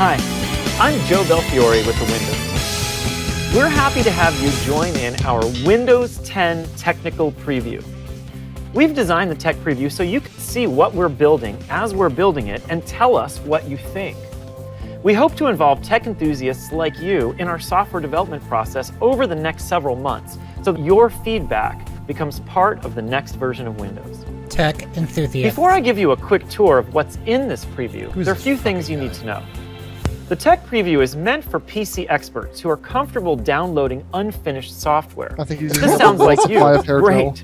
Hi, I'm Joe Belfiore with the Windows Team. We're happy to have you join in our Windows 10 technical preview. We've designed the tech preview so you can see what we're building as we're building it and tell us what you think. We hope to involve tech enthusiasts like you in our software development process over the next several months so that your feedback becomes part of the next version of Windows. Tech enthusiasts. Before I give you a quick tour of what's in this preview, there are a few things you need to know. The tech preview is meant for PC experts who are comfortable downloading unfinished software. I think If this sounds like you, great.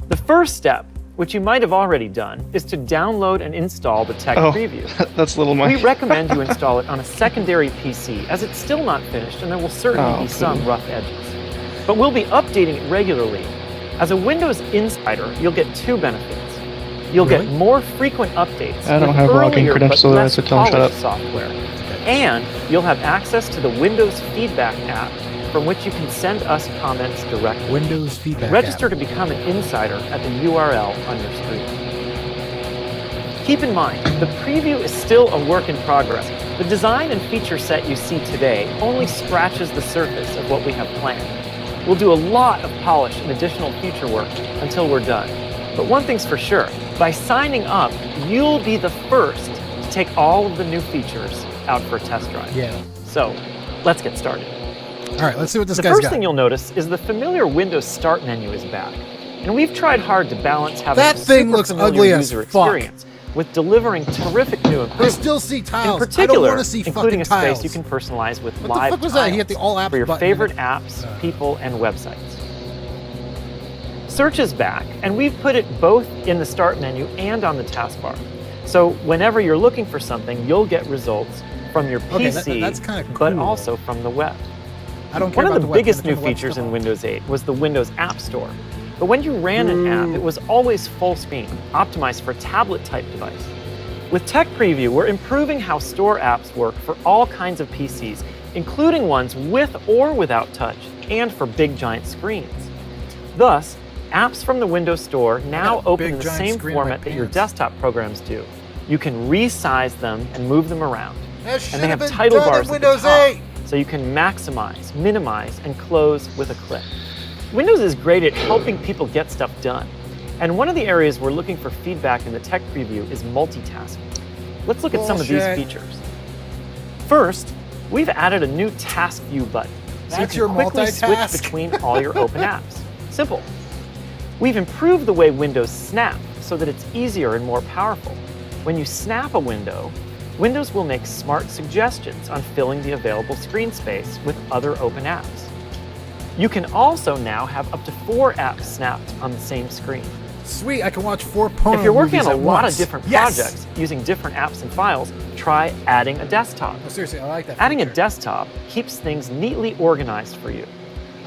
The first step, which you might have already done, is to download and install the tech preview. That's little Mike. We recommend you install it on a secondary PC, as it's still not finished and there will certainly be some rough edges. But we'll be updating it regularly. As a Windows insider, you'll get two benefits. You'll get more frequent updates I don't with have login earlier credentials, but so I less have to tell 'em shut polished up. software. And you'll have access to the Windows Feedback app from which you can send us comments directly. Windows Feedback Register app. to become an insider at the URL on your screen. Keep in mind, the preview is still a work in progress. The design and feature set you see today only scratches the surface of what we have planned. We'll do a lot of polish and additional feature work until we're done. But one thing's for sure, by signing up, you'll be the first to take all of the new features out for a test drive. Yeah. So, let's get started. All right, let's see what this The guy's first got. thing you'll notice is the familiar Windows Start menu is back. And we've tried hard to balance having That a thing super looks familiar ugly as user fuck. experience with delivering terrific new I improvements. still see tiles. In particular, I don't want to see including fucking a space tiles. you can personalize with What the live fuck was that? He tiles hit the all apps for your button. favorite apps, people, and websites. Search is back, and we've put it both in the Start menu and on the taskbar. So whenever you're looking for something, you'll get results from your PC, that's kinda but cool. also from the web. I don't care One of about the web, biggest turn new the web features stuff in on. Windows 8 was the Windows App Store. But when you ran an app, it was always full screen, optimized for a tablet-type device. With Tech Preview, we're improving how store apps work for all kinds of PCs, including ones with or without touch, and for big giant screens. Thus, apps from the Windows Store now open in the giant same screen on my format that your pants. desktop programs do. You can resize them and move them around. That And should they have have been title done in bars at the Windows top, 8. so you can maximize, minimize, and close with a click. Windows is great at helping people get stuff done. And one of the areas we're looking for feedback in the tech preview is multitasking. Let's look at some of these Bullshit. features. First, we've added a new task view button, so That's you your can quickly multitask? switch between all your open apps. Simple. We've improved the way Windows snap so that it's easier and more powerful. When you snap a window, Windows will make smart suggestions on filling the available screen space with other open apps. You can also now have up to 4 apps snapped on the same screen. Sweet, I can watch 4 porno If you're working movies on a at lot once. of different Yes! projects using different apps and files, try adding a desktop. No, seriously, I like that. Adding a feature. desktop keeps things neatly organized for you.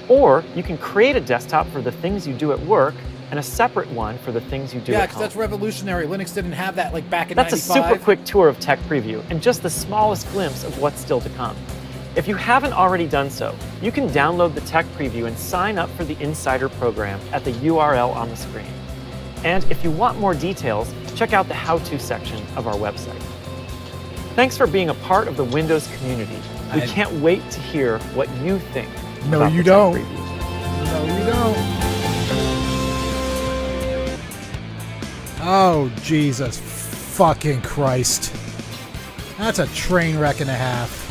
Or you can create a desktop for the things you do at work and a separate one for the things you do Yeah, at because home. that's revolutionary. Linux didn't have that like back in That's a 95. super quick tour of Tech Preview and just the smallest glimpse of what's still to come. If you haven't already done so, you can download the Tech Preview and sign up for the Insider program at the URL on the screen. And if you want more details, check out the how-to section of our website. Thanks for being a part of the Windows community. We can't wait to hear what you think. No, about you the Tech don't. Preview. No, you don't. Oh, Jesus fucking Christ. That's a train wreck and a half.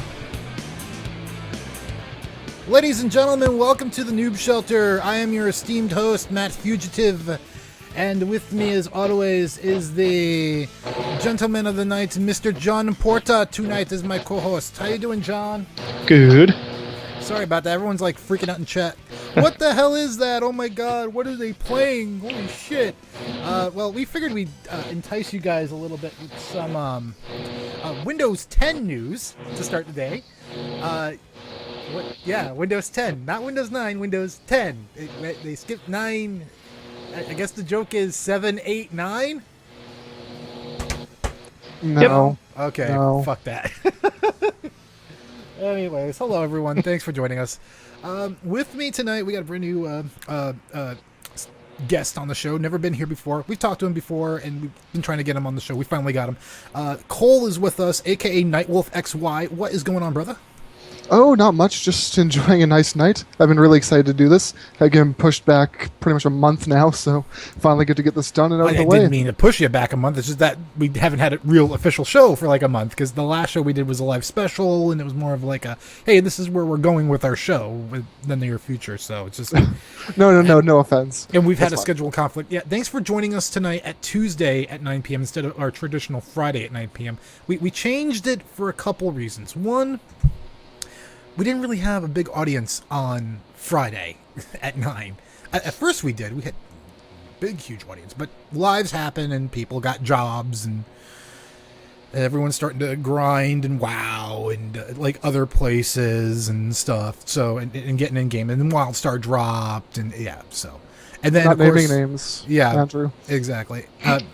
Ladies and gentlemen, welcome to the Noob Shelter. I am your esteemed host, Matt Fugitive. And with me, as always, is the gentleman of the night, Mr. John Porta. Tonight is my co-host. How you doing, John? Good. Sorry about that. Everyone's like freaking out in chat. What the hell is that? Oh my god, what are they playing? Holy shit. Well, we figured we'd entice you guys a little bit with some Windows 10 news to start the day. Yeah, Windows 10. Not Windows 9, Windows 10. They skipped 9. I guess the joke is 7, 8, 9? No. Okay, No. fuck that. Anyways, hello everyone. Thanks for joining us. With me tonight, we got a brand new guest on the show. Never been here before. We've talked to him before, and we've been trying to get him on the show. We finally got him. Kole is with us, a.k.a. Nightwolf XY. What is going on, brother? Oh, not much. Just enjoying a nice night. I've been really excited to do this. I've been pushed back pretty much a month now, so finally get to get this done and out of the way. I didn't mean to push you back a month. It's just that we haven't had a real official show for like a month, because the last show we did was a live special, and it was more of like a, hey, this is where we're going with our show in the near future. So it's just no offense. And we've had That's a schedule conflict. Yeah, thanks for joining us tonight at Tuesday at 9 p.m. instead of our traditional Friday at 9 p.m. We changed it for a couple reasons. One, we didn't really have a big audience on Friday at 9. At first we did. We had big, huge audience. But lives happen and people got jobs and everyone's starting to grind and WoW and like other places and stuff. So, and getting in game. And then WildStar dropped and yeah, so. And then, Not of course, naming names. yeah, Andrew. exactly.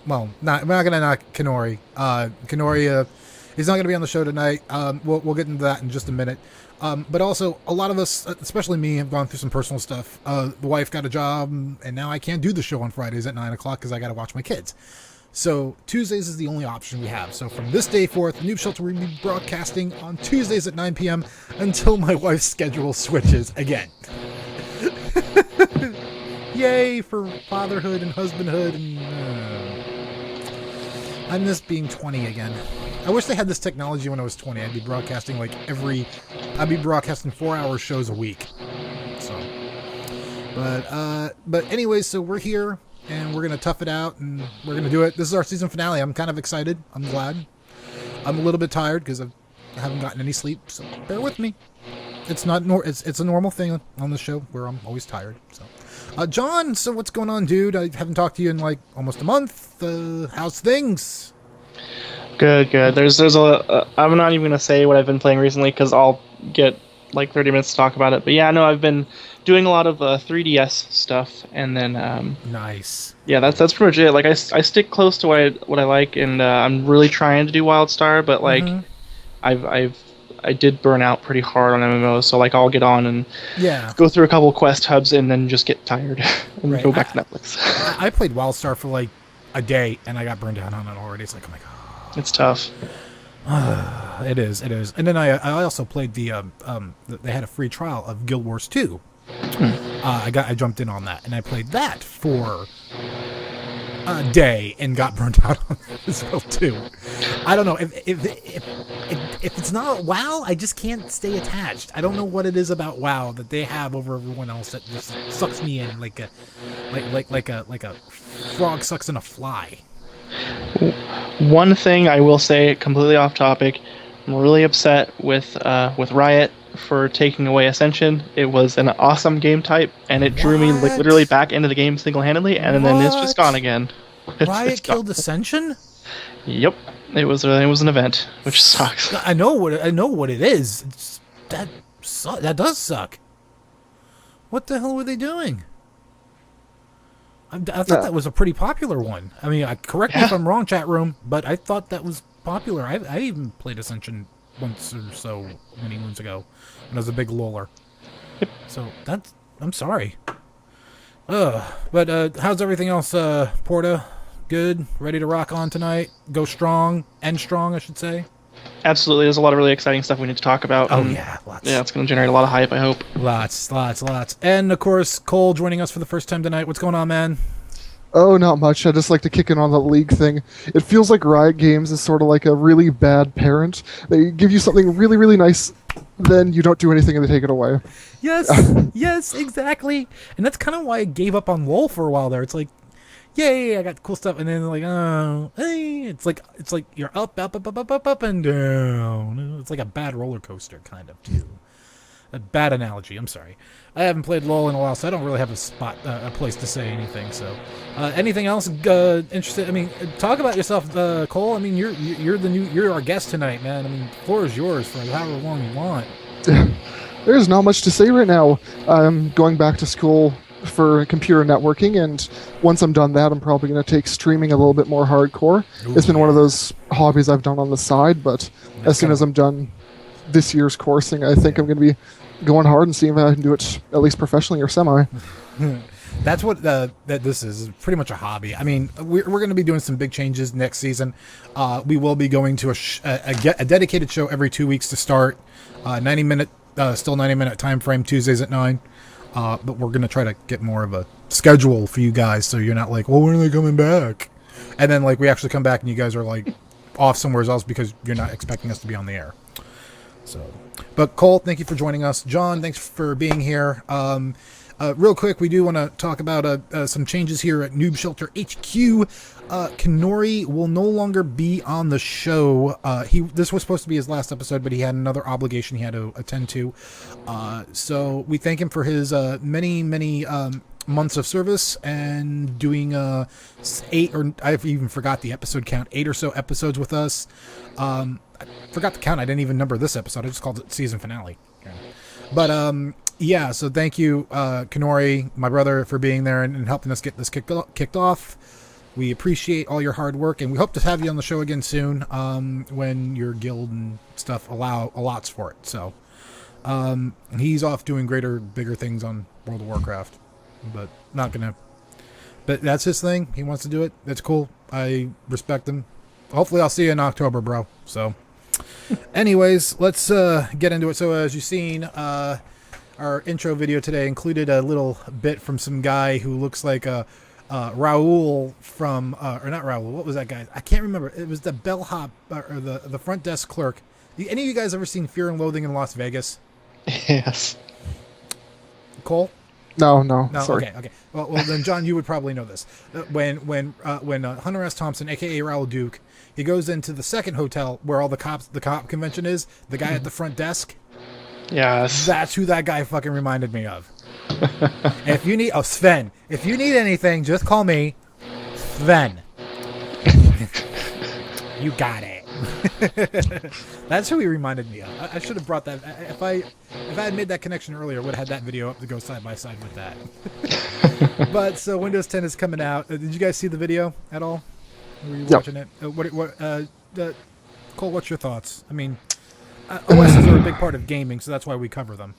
Well, we're not going to knock Kanori. Kanori, he's not going to be on the show tonight. We'll get into that in just a minute. But also, a lot of us, especially me, have gone through some personal stuff. The wife got a job, and now I can't do the show on Fridays at 9 o'clock because I got to watch my kids. So Tuesdays is the only option we have. So from this day forth, Noob Shelter will be broadcasting on Tuesdays at 9 p.m. until my wife's schedule switches again. Yay for fatherhood and husbandhood. And I miss being 20 again. I wish they had this technology when I was 20. I'd be broadcasting I'd be broadcasting 4-hour shows a week. So, but anyways, so we're here and we're gonna tough it out and we're gonna do it. This is our season finale. I'm kind of excited. I'm glad. I'm a little bit tired because I haven't gotten any sleep. So bear with me. It's not it's a normal thing on the show where I'm always tired. So. John, so what's going on, dude? I haven't talked to you in like almost a month. How's things? Good. There's I'm not even gonna say what I've been playing recently because I'll get like 30 minutes to talk about it. But yeah, no, I've been doing a lot of 3DS stuff, and then nice. Yeah, that's pretty much it. Like I stick close to what I like, and I'm really trying to do WildStar, but like I did burn out pretty hard on MMOs, so like I'll get on and go through a couple quest hubs and then just get tired and go back to Netflix. I played WildStar for like a day and I got burned out on it already. It's like, oh my god, it's tough. It is. And then I also played they had a free trial of Guild Wars 2. I jumped in on that and I played that for a day and got burnt out on that as well too. I don't know if it's not WoW, I just can't stay attached. I don't know what it is about WoW that they have over everyone else that just sucks me in like a frog sucks in a fly. One thing I will say, completely off topic, I'm really upset with Riot for taking away Ascension. It was an awesome game type, and it drew me literally back into the game single-handedly, and then it's just gone again. Riot killed Ascension? Yep, it was an event, which sucks. I know what it is. That does suck. What the hell were they doing? I thought that was a pretty popular one. I mean, correct me if I'm wrong, chat room, but I thought that was popular. I even played Ascension once or so many moons ago when I was a big loler. Yep. So I'm sorry. But how's everything else, Porta? Good? Ready to rock on tonight? Go strong? End strong, I should say. Absolutely. There's a lot of really exciting stuff we need to talk about. Oh, yeah. Lots. Yeah, it's going to generate a lot of hype, I hope. Lots. And, of course, Kole joining us for the first time tonight. What's going on, man? Oh, not much. I just like to kick in on the League thing. It feels like Riot Games is sort of like a really bad parent. They give you something really, really nice, then you don't do anything and they take it away. Yes, exactly. And that's kind of why I gave up on LoL for a while there. It's like, yay, I got cool stuff, and then like, oh, hey, it's like you're up, and down. It's like a bad roller coaster, kind of, too. A bad analogy. I'm sorry. I haven't played LoL in a while, so I don't really have a place to say anything. So, anything else interested? I mean, talk about yourself, Kole. I mean, you're our guest tonight, man. I mean, the floor is yours for however long you want. There's not much to say right now. I'm going back to school for computer networking, and once I'm done that, I'm probably going to take streaming a little bit more hardcore. It's been one of those hobbies I've done on the side, but as soon as I'm done this year's coursing, I think I'm going to be going hard and seeing if I can do it at least professionally or semi. That's what that this is pretty much a hobby. I mean, we're going to be doing some big changes next season. We will be going to a dedicated show every 2 weeks to start. 90-minute, still 90-minute time frame, Tuesdays at 9. But we're going to try to get more of a schedule for you guys, so you're not like, well, when are they coming back? And then like we actually come back and you guys are like off somewhere else because you're not expecting us to be on the air. So, but Kole, thank you for joining us. John, thanks for being here. Real quick, we do want to talk about some changes here at Noob Shelter HQ. Kanori will no longer be on the show. This was supposed to be his last episode, but he had another obligation he had to attend to. So we thank him for his many months of service and doing 8, or I even forgot the episode count, 8 or so episodes with us. I forgot the count. I didn't even number this episode. I just called it season finale. But yeah, so thank you, Kanori, my brother, for being there and helping us get this kicked off. We appreciate all your hard work, and we hope to have you on the show again soon when your guild and stuff allots for it. So he's off doing bigger things on World of Warcraft, but not gonna. But that's his thing. He wants to do it. That's cool. I respect him. Hopefully, I'll see you in October, bro. So, anyways, let's get into it. So, as you've seen, our intro video today included a little bit from some guy who looks like Raul from, or not Raul, what was that guy? I can't remember. It was the bellhop, or the front desk clerk. Any of you guys ever seen Fear and Loathing in Las Vegas? Yes. Kole? No, sorry. Okay. Well, then, John, you would probably know this. When Hunter S. Thompson, a.k.a. Raul Duke, he goes into the second hotel where all the cop convention is, the guy at the front desk. Yes. That's who that guy fucking reminded me of. If you need... Oh, Sven. If you need anything, just call me Sven. You got it. That's who he reminded me of. I should have brought that... If I had made that connection earlier, I would have had that video up to go side by side with that. But, so Windows 10 is coming out. Did you guys see the video at all? Were you watching it? Kole, what's your thoughts? I mean... OSs are a big part of gaming, so that's why we cover them.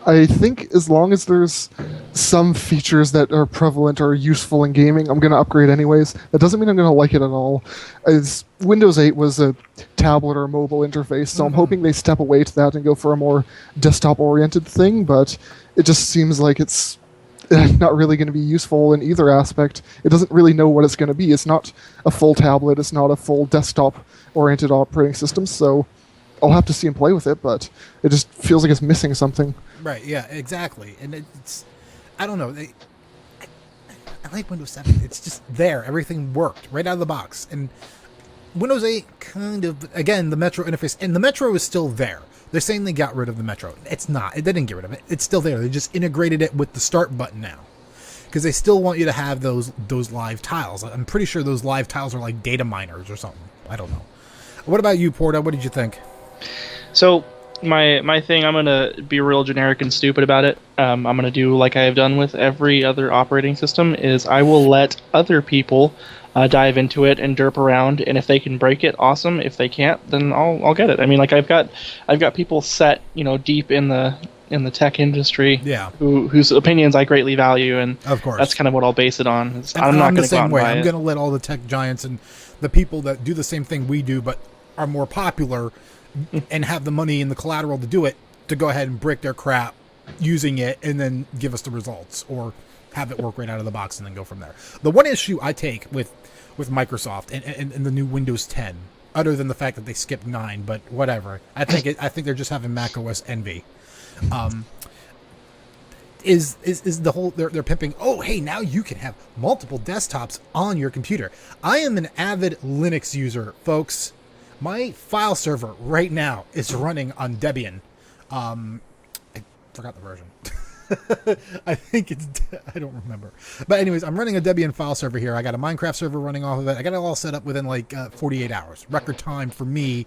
I think as long as there's some features that are prevalent or useful in gaming, I'm going to upgrade anyways. That doesn't mean I'm going to like it at all. As Windows 8 was a tablet or mobile interface, so I'm hoping they step away to that and go for a more desktop-oriented thing, but it just seems like it's not really going to be useful in either aspect. It doesn't really know what it's going to be. It's not a full tablet. It's not a full desktop-oriented operating system, so I'll have to see him play with it, but it just feels like it's missing something. Right, yeah, exactly. And it's... I don't know. I like Windows 7. It's just there. Everything worked right out of the box. And Windows 8 kind of... Again, the Metro interface... And the Metro is still there. They're saying they got rid of the Metro. It's not. They didn't get rid of it. It's still there. They just integrated it with the Start button now. Because they still want you to have those live tiles. I'm pretty sure those live tiles are like data miners or something. I don't know. What about you, Porta? What did you think? So my thing, I'm gonna be real generic and stupid about it. I'm gonna do like I have done with every other operating system. Is I will let other people dive into it and derp around, and if they can break it, awesome. If they can't, then I'll get it. I mean, like I've got people set deep in the tech industry, whose opinions I greatly value, and of course that's kind of what I'll base it on. I'm not going to go out and buy it. I'm going to let all the tech giants and the people that do the same thing we do but are more popular and have the money and the collateral to do it, to go ahead and break their crap using it and then give us the results, or have it work right out of the box and then go from there. The one issue I take with Microsoft and the new Windows 10, other than the fact that they skipped 9, but whatever, I think they're just having Mac OS envy. Is the whole they're pimping, oh hey, now you can have multiple desktops on your computer. I am an avid Linux user, folks. My file server right now is running on Debian. I forgot the version. I think it's... I don't remember. But anyways, I'm running a Debian file server here. I got a Minecraft server running off of it. I got it all set up within like 48 hours. Record time for me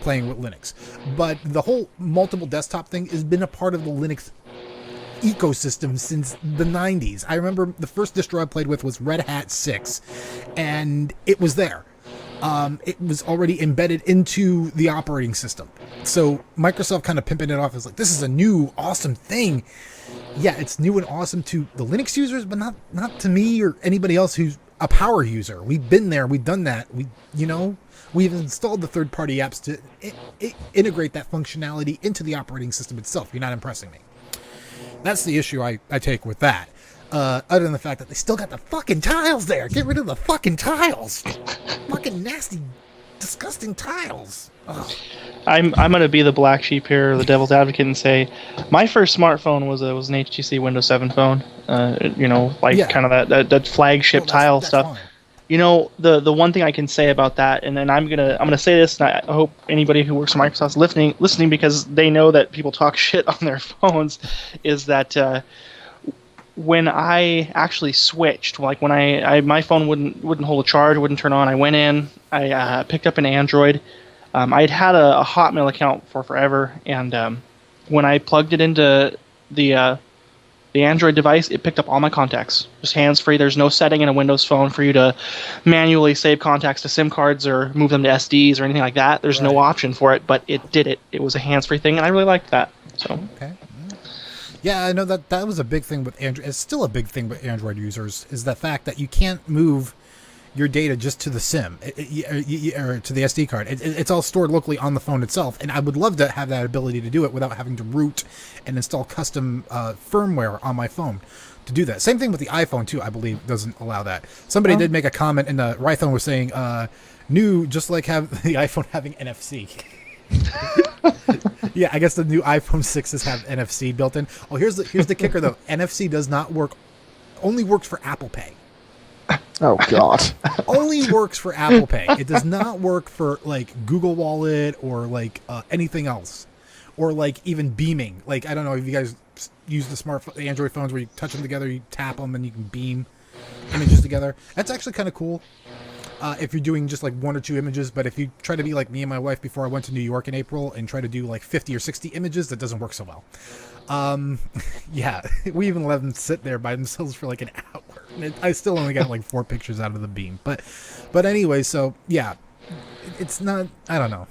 playing with Linux. But the whole multiple desktop thing has been a part of the Linux ecosystem since the 90s. I remember the first distro I played with was Red Hat 6, and it was there. it was already embedded into the operating system. So Microsoft kind of pimping it off as like, this is a new awesome thing. Yeah, it's new and awesome to the Linux users, but not to me or anybody else who's a power user. We've been there, we've done that. We've installed the third-party apps to integrate that functionality into the operating system itself. You're not impressing me. That's the issue I take with that. Other than the fact that they still got the fucking tiles there. Get rid of the fucking tiles. Fucking nasty, disgusting tiles. Ugh. I'm gonna be the black sheep here, the devil's advocate, and say my first smartphone was an HTC Windows 7 phone. Kind of that flagship tile stuff. Fine. You know, the one thing I can say about that, and then I'm gonna say this, and I hope anybody who works for Microsoft's listening because they know that people talk shit on their phones, is that when I actually switched, like when my phone wouldn't hold a charge, wouldn't turn on, I went in, I picked up an Android. I'd had a Hotmail account for forever, and when I plugged it into the Android device, it picked up all my contacts, just hands-free. There's no setting in a Windows phone for you to manually save contacts to SIM cards or move them to SDs or anything like that. There's no option for it, but it did it. It was a hands-free thing, and I really liked that. So okay. Yeah, I know that was a big thing with Android. It's still a big thing with Android users, is the fact that you can't move your data just to the SIM or to the SD card. It's all stored locally on the phone itself, and I would love to have that ability to do it without having to root and install custom firmware on my phone to do that. Same thing with the iPhone too, I believe, doesn't allow that. Somebody did make a comment, and the Rython was saying, new, just like have the iPhone having NFC. Yeah, I guess the new iPhone 6s have NFC built in. Oh, here's the kicker though. NFC does not work, only works for Apple Pay. Oh God. Only works for Apple Pay. It does not work for like Google Wallet or like anything else, or like even beaming. Like, I don't know if you guys use the Android phones where you touch them together, you tap them, and you can beam images together. That's actually kind of cool. If you're doing just like one or two images, but if you try to be like me and my wife before I went to New York in April and try to do like 50 or 60 images, that doesn't work so well. Yeah, we even let them sit there by themselves for like an hour. And I still only got like 4 pictures out of the beam. But anyway, so yeah, it's not, I don't know.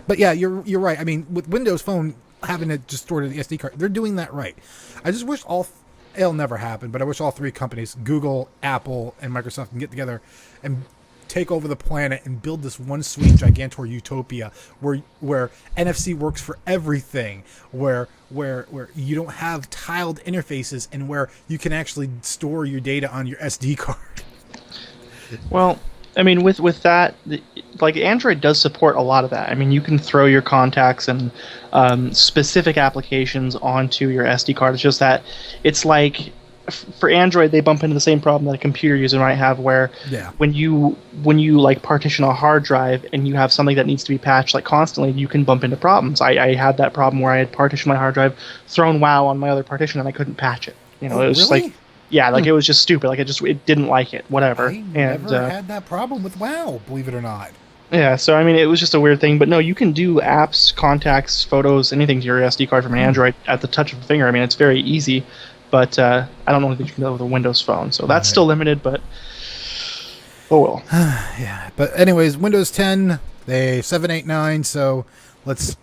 But yeah, you're right. I mean, with Windows Phone having it just stored in the SD card, they're doing that right. I just wish it'll never happen, but I wish all three companies, Google, Apple, and Microsoft, can get together and take over the planet and build this one sweet gigantor utopia where NFC works for everything, where you don't have tiled interfaces, and where you can actually store your data on your SD card. Well, I mean, with that, like Android does support a lot of that. I mean, you can throw your contacts and specific applications onto your SD card. It's just that it's like, for Android, they bump into the same problem that a computer user might have, where when you like partition a hard drive and you have something that needs to be patched like constantly, you can bump into problems. I had that problem where I had partitioned my hard drive, thrown WoW on my other partition, and I couldn't patch it. You know, it was really? just like, yeah, like it was just stupid. Like it didn't like it. Whatever. I never had that problem with WoW, believe it or not. Yeah, so I mean, it was just a weird thing. But no, you can do apps, contacts, photos, anything to your SD card from an Android at the touch of a finger. I mean, it's very easy. But I don't know if you can do that with a Windows phone. So that's still limited, but oh well. Yeah, but anyways, Windows 10, they 789, so let's,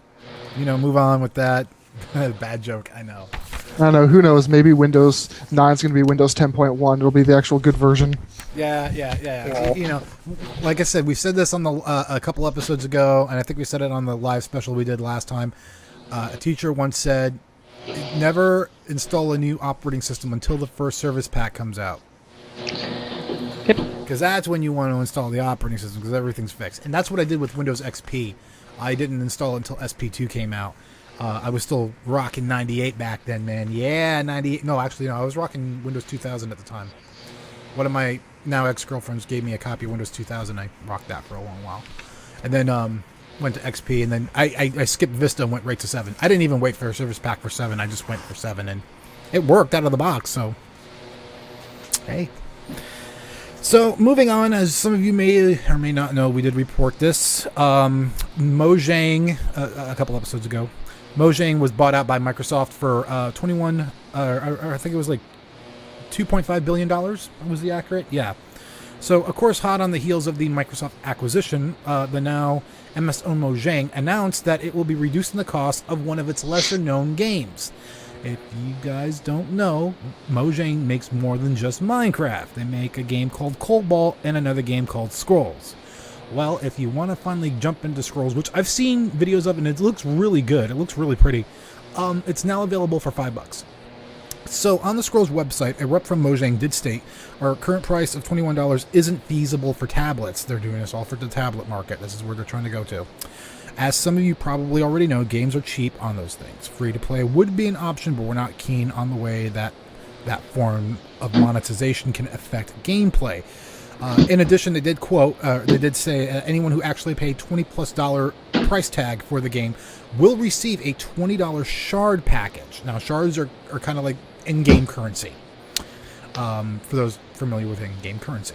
move on with that. Bad joke, I know. I don't know. Who knows? Maybe Windows 9 is going to be Windows 10.1. It'll be the actual good version. Yeah. Like I said, we said this on a couple episodes ago, and I think we said it on the live special we did last time. A teacher once said, never install a new operating system until the first service pack comes out. Yep. Because that's when you want to install the operating system, because everything's fixed. And that's what I did with Windows XP. I didn't install it until SP2 came out. I was still rocking 98 back then, man. Yeah, 98. No, actually, no. I was rocking Windows 2000 at the time. One of my now ex-girlfriends gave me a copy of Windows 2000. I rocked that for a long while. And then went to XP, and then I skipped Vista and went right to 7. I didn't even wait for a service pack for 7. I just went for 7, and it worked out of the box, so hey. So, moving on, as some of you may or may not know, we did report this. Mojang, a couple episodes ago, Mojang was bought out by Microsoft for I think it was like $2.5 billion, was the accurate? Yeah. So, of course, hot on the heels of the Microsoft acquisition, the now MS-owned Mojang announced that it will be reducing the cost of one of its lesser-known games. If you guys don't know, Mojang makes more than just Minecraft. They make a game called Cobalt and another game called Scrolls. Well, if you want to finally jump into Scrolls, which I've seen videos of and it looks really good, it looks really pretty, it's now available for $5. So on the Scrolls website, a rep from Mojang did state our current price of $21 isn't feasible for tablets. They're doing this all for the tablet market. This is where they're trying to go to. As some of you probably already know, games are cheap on those things. Free to play would be an option, but we're not keen on the way that that form of monetization can affect gameplay. In addition, they did say anyone who actually paid $20+ price tag for the game will receive a $20 shard package. Now, shards are kind of like in-game currency, for those familiar with in-game currency.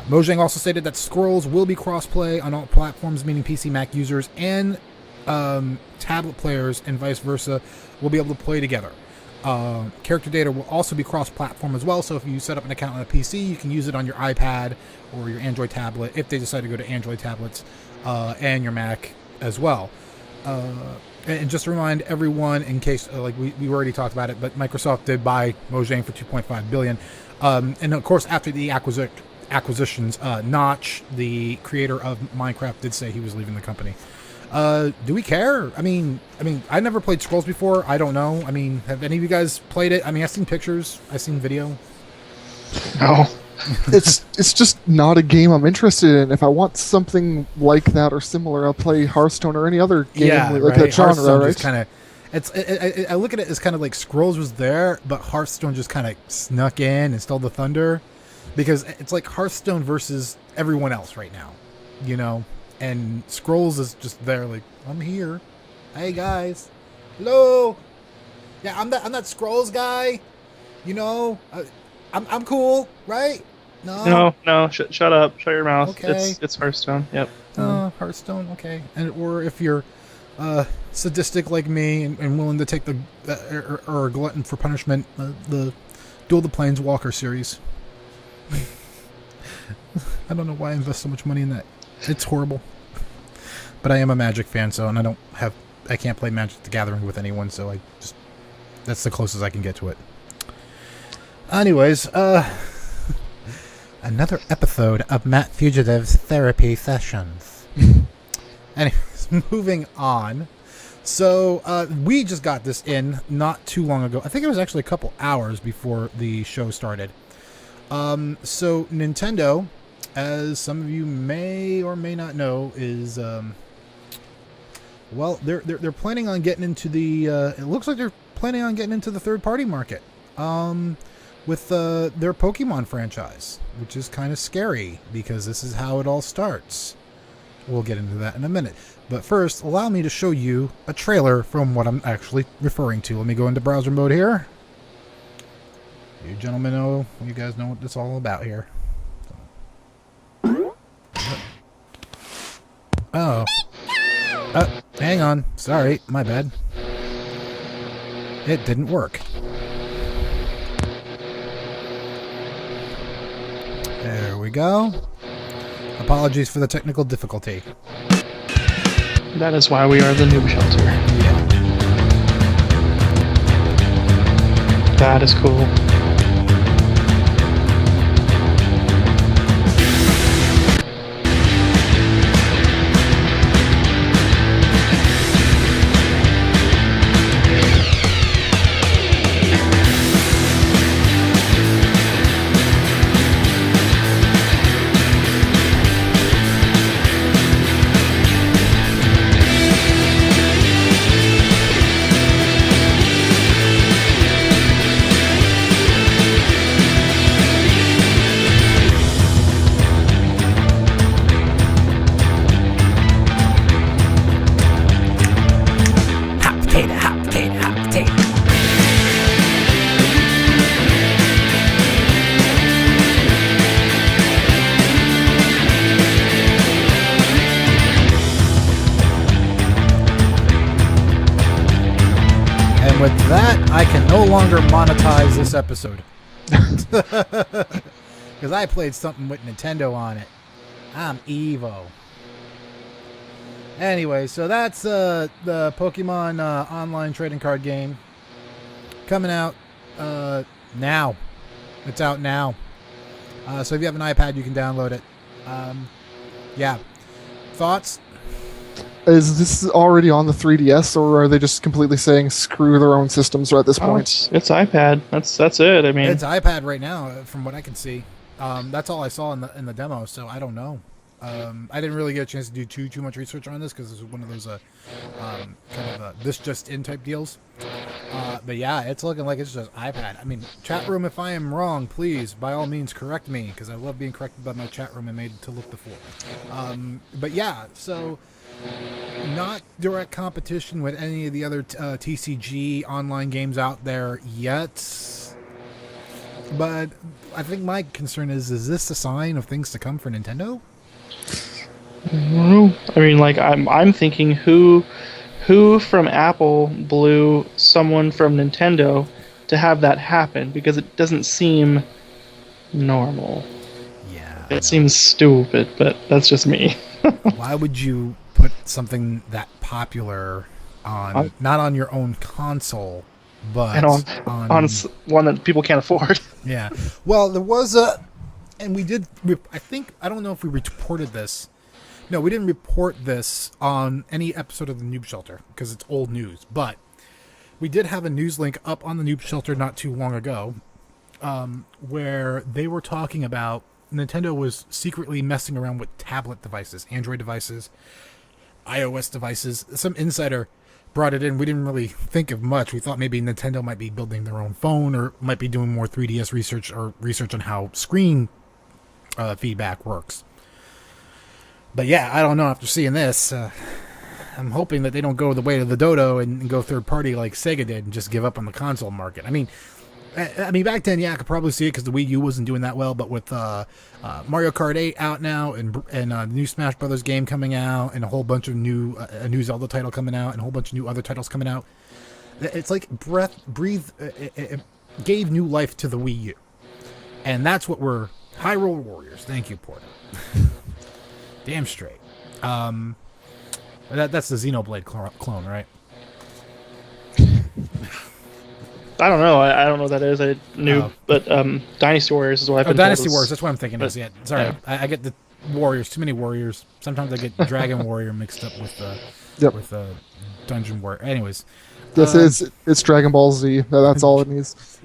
Mojang also stated that Scrolls will be cross-play on all platforms, meaning PC, Mac users, and tablet players, and vice versa, will be able to play together. Character data will also be cross-platform as well, so if you set up an account on a PC, you can use it on your iPad or your Android tablet, if they decide to go to Android tablets, and your Mac as well. And just to remind everyone, in case we already talked about it, but Microsoft did buy Mojang for $2.5 billion. And of course, after the acquisitions, Notch, the creator of Minecraft, did say he was leaving the company. Do we care? I mean, I never played Scrolls before. I don't know. I mean, have any of you guys played it? I mean, I've seen pictures. I've seen video. No. It's just not a game I'm interested in. If I want something like that or similar, I'll play Hearthstone or any other game like that genre, Hearthstone right? Kind of, I look at it as kind of like Scrolls was there, but Hearthstone just kind of snuck in and stole the thunder, because it's like Hearthstone versus everyone else right now, you know. And Scrolls is just there, like, I'm here. Hey guys, hello. Yeah, I'm that Scrolls guy. You know, I'm cool, right? No. Shut up. Shut your mouth. Okay. It's Hearthstone. Yep. Hearthstone. Okay. And or if you're sadistic like me and willing to take the or a glutton for punishment, the Duel of the Planeswalker series. I don't know why I invest so much money in that. It's horrible. But I am a Magic fan, so, and I can't play Magic the Gathering with anyone, so that's the closest I can get to it. Anyways, another episode of Matt Fugitive's therapy sessions. Anyways, moving on. So, we just got this in not too long ago. I think it was actually a couple hours before the show started. So Nintendo, as some of you may or may not know, is they're planning on getting into the it looks like they're planning on getting into the third-party market with their Pokemon franchise, which is kind of scary because this is how it all starts. We'll get into that in a minute. But first, allow me to show you a trailer from what I'm actually referring to. Let me go into browser mode here. You gentlemen know, you guys know what it's all about here. Oh. Hang on. Sorry, my bad. It didn't work. There we go. Apologies for the technical difficulty. That is why we are the Noob Shelter. Yeah. That is cool. With that, I can no longer monetize this episode. because I played something with Nintendo on it. I'm Evo. Anyway, so that's the Pokemon online trading card game coming out now. It's out now. So if you have an iPad, you can download it. Yeah. Thoughts? Is this already on the 3DS, or are they just completely saying screw their own systems at this point? It's iPad. That's it. I mean, it's iPad right now, from what I can see. That's all I saw in the demo, so I don't know. I didn't really get a chance to do too much research on this because this is one of those kind of this just in type deals. But yeah, it's looking like it's just iPad. I mean, chat room, if I am wrong, please by all means correct me, because I love being corrected by my chat room and made to look before. But yeah, so not direct competition with any of the other TCG online games out there yet. But I think my concern is this a sign of things to come for Nintendo? I don't know. I mean, like I'm thinking who from Apple blew someone from Nintendo to have that happen, because it doesn't seem normal. Yeah. It seems stupid, but that's just me. Why would you put something that popular on not on your own console, but and on one that people can't afford? Yeah. Well, there was and we did. I don't know if we reported this. No, we didn't report this on any episode of the Noob Shelter because it's old news. But we did have a news link up on the Noob Shelter not too long ago, where they were talking about Nintendo was secretly messing around with tablet devices, Android devices, iOS devices. Some insider brought it in. We didn't really think of much. We thought maybe Nintendo might be building their own phone or might be doing more 3DS research or research on how screen feedback works. But yeah, I don't know. After seeing this, I'm hoping that they don't go the way of the dodo and go third party like Sega did and just give up on the console market. I mean, back then, yeah, I could probably see it because the Wii U wasn't doing that well. But with Mario Kart 8 out now and the new Smash Brothers game coming out and a whole bunch of new Zelda title coming out and a whole bunch of new other titles coming out, it's like it gave new life to the Wii U, and that's what we're Hyrule Warriors. Thank you, Porta. Damn straight. That's the Xenoblade clone, right? I don't know. I don't know what that is. I knew, but Dynasty Warriors is what I've been told. Dynasty Warriors. That's what I'm thinking. But, yeah, sorry, yeah. I get the Warriors. Too many Warriors. Sometimes I get Dragon Warrior mixed up with with Dungeon Warrior. Anyways, yes, it's Dragon Ball Z. That's all it needs.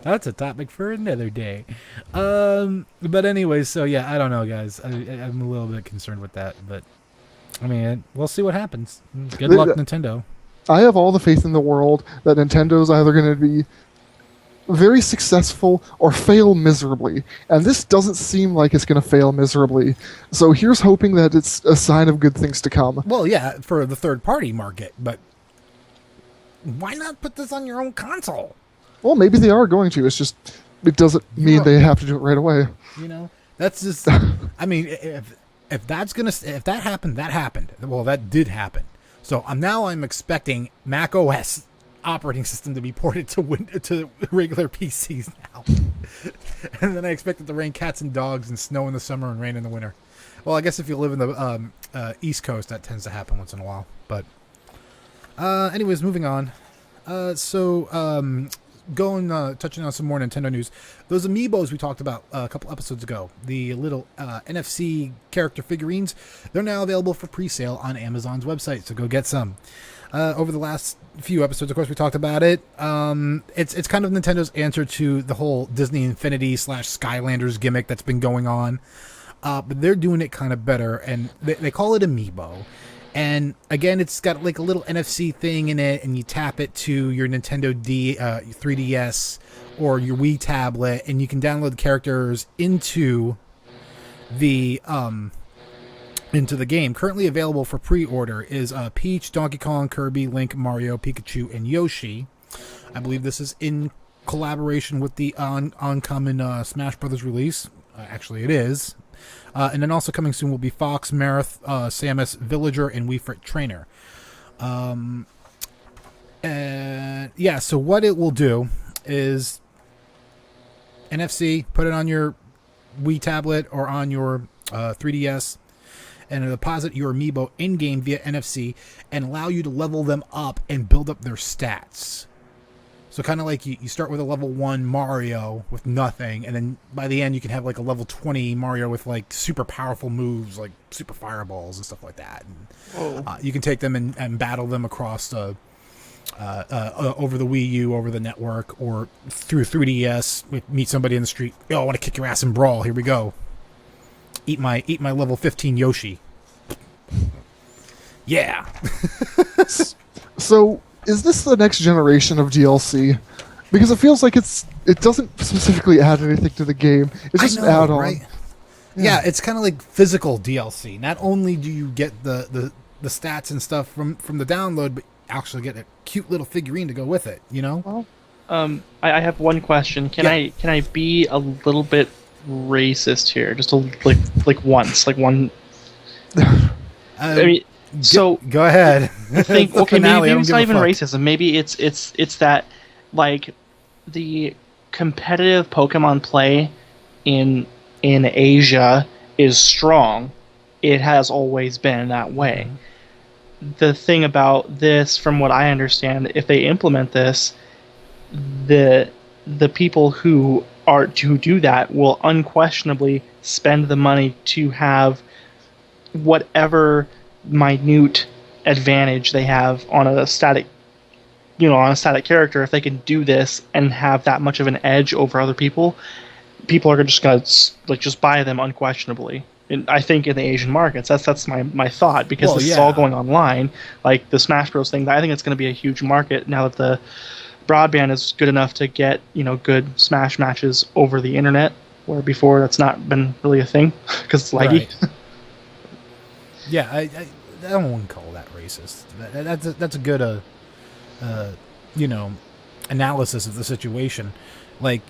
That's a topic for another day. But anyways, so yeah, I don't know, guys. I'm a little bit concerned with that, but I mean, we'll see what happens. Good luck, Nintendo. I have all the faith in the world that Nintendo's either going to be very successful or fail miserably, and this doesn't seem like it's going to fail miserably. So here's hoping that it's a sign of good things to come. Well, yeah, for the third-party market, but why not put this on your own console? Well, maybe they are going to. It's just it doesn't mean they have to do it right away. You know, that's just. I mean, if that happened, that happened. Well, that did happen. So I'm expecting Mac OS operating system to be ported to regular PCs now, and then I expect it to rain cats and dogs and snow in the summer and rain in the winter. Well, I guess if you live in the East Coast, that tends to happen once in a while. But anyways, moving on. Touching on some more Nintendo news. Those Amiibos we talked about a couple episodes ago, the little NFC character figurines, they're now available for pre-sale on Amazon's website, so go get some. Over the last few episodes, of course, we talked about it. It's kind of Nintendo's answer to the whole Disney Infinity / Skylanders gimmick that's been going on, but they're doing it kind of better, and they call it Amiibo. And again, it's got like a little NFC thing in it, and you tap it to your Nintendo 3DS or your Wii tablet, and you can download the characters into the game. Currently available for pre-order is Peach, Donkey Kong, Kirby, Link, Mario, Pikachu, and Yoshi. I believe this is in collaboration with the oncoming Smash Brothers release. Actually, it is. And then also coming soon will be Fox, Marith, Samus, Villager, and Wii Fit Trainer. So what it will do is NFC, put it on your Wii tablet or on your 3DS, and deposit your Amiibo in-game via NFC and allow you to level them up and build up their stats. So kind of like you start with a level 1 Mario with nothing, and then by the end you can have like a level 20 Mario with like super powerful moves like super fireballs and stuff like that. And, you can take them and battle them across over the Wii U, over the network, or through 3DS. Meet somebody in the street. Yo, I want to kick your ass and brawl. Here we go. Eat my level 15 Yoshi. Yeah. So, is this the next generation of DLC? Because it feels like it doesn't specifically add anything to the game. It's just an add-on. Right? Yeah, it's kind of like physical DLC. Not only do you get the stats and stuff from the download, but actually get a cute little figurine to go with it, you know? Well, I have one question. Can I be a little bit racist here? Just like once, like one. I mean, so go ahead. I think okay, maybe it's not even racism. Maybe it's that like the competitive Pokemon play in Asia is strong. It has always been that way. The thing about this, from what I understand, if they implement this, the people who do that will unquestionably spend the money to have whatever minute advantage they have on a static character. If they can do this and have that much of an edge over other people are just gonna just buy them unquestionably. And I think in the Asian markets, that's my thought, because this is all going online, like the Smash Bros thing. I think it's going to be a huge market now that the broadband is good enough to get good Smash matches over the internet, where before that's not been really a thing because it's laggy. Right. Yeah, I don't want to call that racist. That's a good analysis of the situation. Like,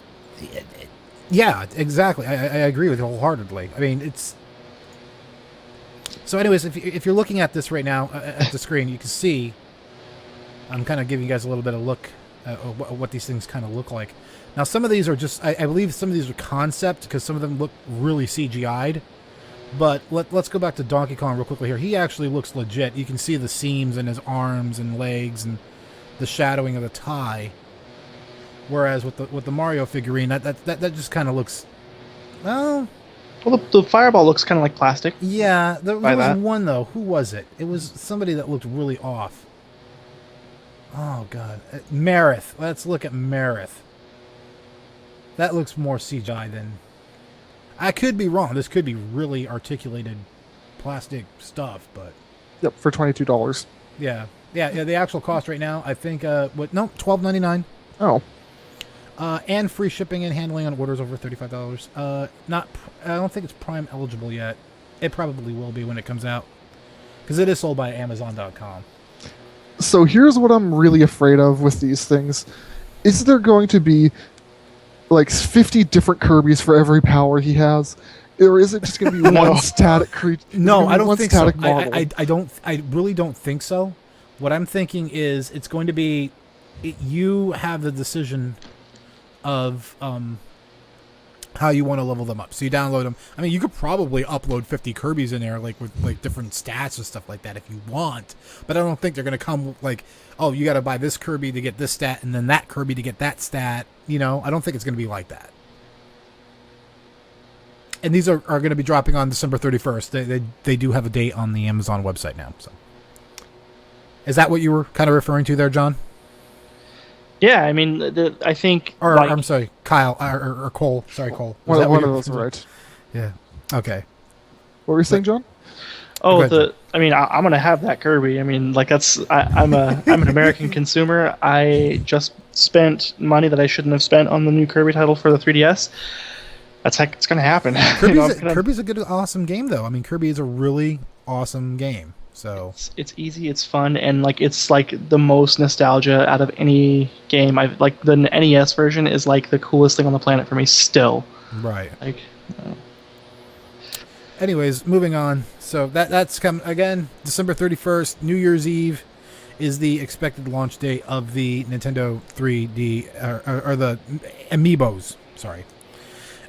yeah, exactly. I agree with you wholeheartedly. I mean, it's. So anyways, if you're looking at this right now at the screen, you can see I'm kind of giving you guys a little bit of look at what these things kind of look like. Now, some of these are just, I believe some of these are concept, because some of them look really CGI'd. But let's go back to Donkey Kong real quickly here. He actually looks legit. You can see the seams in his arms and legs and the shadowing of the tie. Whereas with the Mario figurine, that just kind of looks, well, the fireball looks kind of like plastic. Yeah, there was one, though. Who was it? It was somebody that looked really off. Oh, God. Marith. Let's look at Marith. That looks more CGI than... I could be wrong. This could be really articulated plastic stuff, but... Yep, for $22. Yeah. Yeah, the actual cost right now, I think, $12.99. Oh. And free shipping and handling on orders over $35. I don't think it's Prime eligible yet. It probably will be when it comes out, because it is sold by Amazon.com. So here's what I'm really afraid of with these things. Is there going to be like 50 different Kirby's for every power he has? Or is it just going to be one static creature? No, I don't think so. I really don't think so. What I'm thinking is it's going to be, you have the decision of how you want to level them up. So you download them. I mean, you could probably upload 50 Kirby's in there, like with like different stats and stuff like that if you want. But I don't think they're going to come like, oh, you got to buy this Kirby to get this stat and then that Kirby to get that stat. You know, I don't think it's going to be like that. And these are going to be dropping on December 31st. They do have a date on the Amazon website now. So, is that what you were kind of referring to there, John? Yeah, I mean, I think... Or, I'm sorry, Kyle, or Cole. Sorry, Cole. One of those are right. Yeah, okay. What were you saying, John? Oh, I'm going to have that Kirby. I mean, like, I'm an American consumer. I just spent money that I shouldn't have spent on the new Kirby title for the 3DS. It's going to happen. Kirby's a good, awesome game, though. I mean, Kirby is a really awesome game. So it's easy, it's fun, and like it's like the most nostalgia out of any game. I've like the NES version is like the coolest thing on the planet for me still. Right. Like. Anyways, moving on. So that's come again. December 31st, New Year's Eve, is the expected launch date of the Nintendo 3D or the Amiibos. Sorry.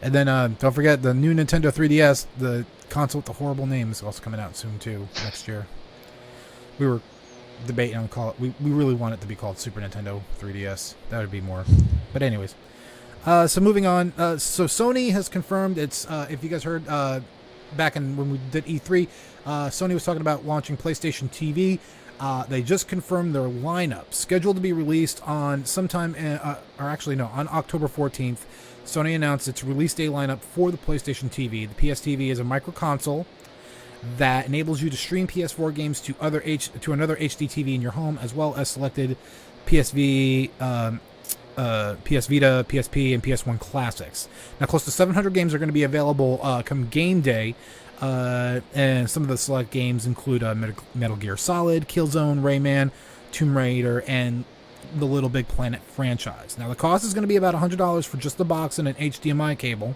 And then don't forget the new Nintendo 3DS, the console with the horrible name, is also coming out soon too, next year. We were debating on call it. We really want it to be called Super Nintendo 3DS. That would be more. But anyways, so moving on. So Sony has confirmed it's. If you guys heard back in when we did E3, Sony was talking about launching PlayStation TV. They just confirmed their lineup, scheduled to be released on sometime, on October 14th. Sony announced its release day lineup for the PlayStation TV. The PS TV is a micro console that enables you to stream PS4 games to another HD TV in your home, as well as selected PSV, PS Vita, PSP, and PS1 classics. Now, close to 700 games are going to be available come game day, and some of the select games include Metal Gear Solid, Killzone, Rayman, Tomb Raider, and the Little Big Planet franchise. Now, the cost is going to be about $100 for just the box and an HDMI cable,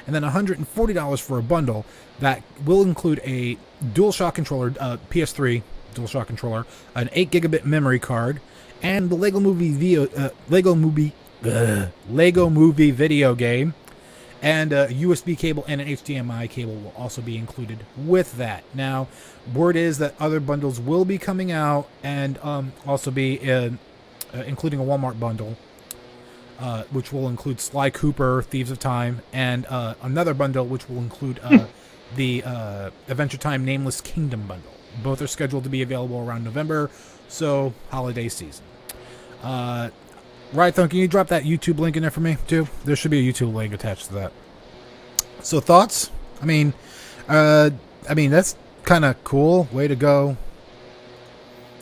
and then $140 for a bundle that will include a DualShock controller, PS3 DualShock controller, an 8 gigabit memory card, and the Lego Movie video game, and a USB cable and an HDMI cable will also be included with that. Now, word is that other bundles will be coming out, and also be including a Walmart bundle, which will include Sly Cooper, Thieves of Time, and another bundle which will include the Adventure Time Nameless Kingdom bundle. Both are scheduled to be available around November, so holiday season. Right, can you drop that YouTube link in there for me, too? There should be a YouTube link attached to that. So, thoughts? I mean, that's kind of cool. Way to go,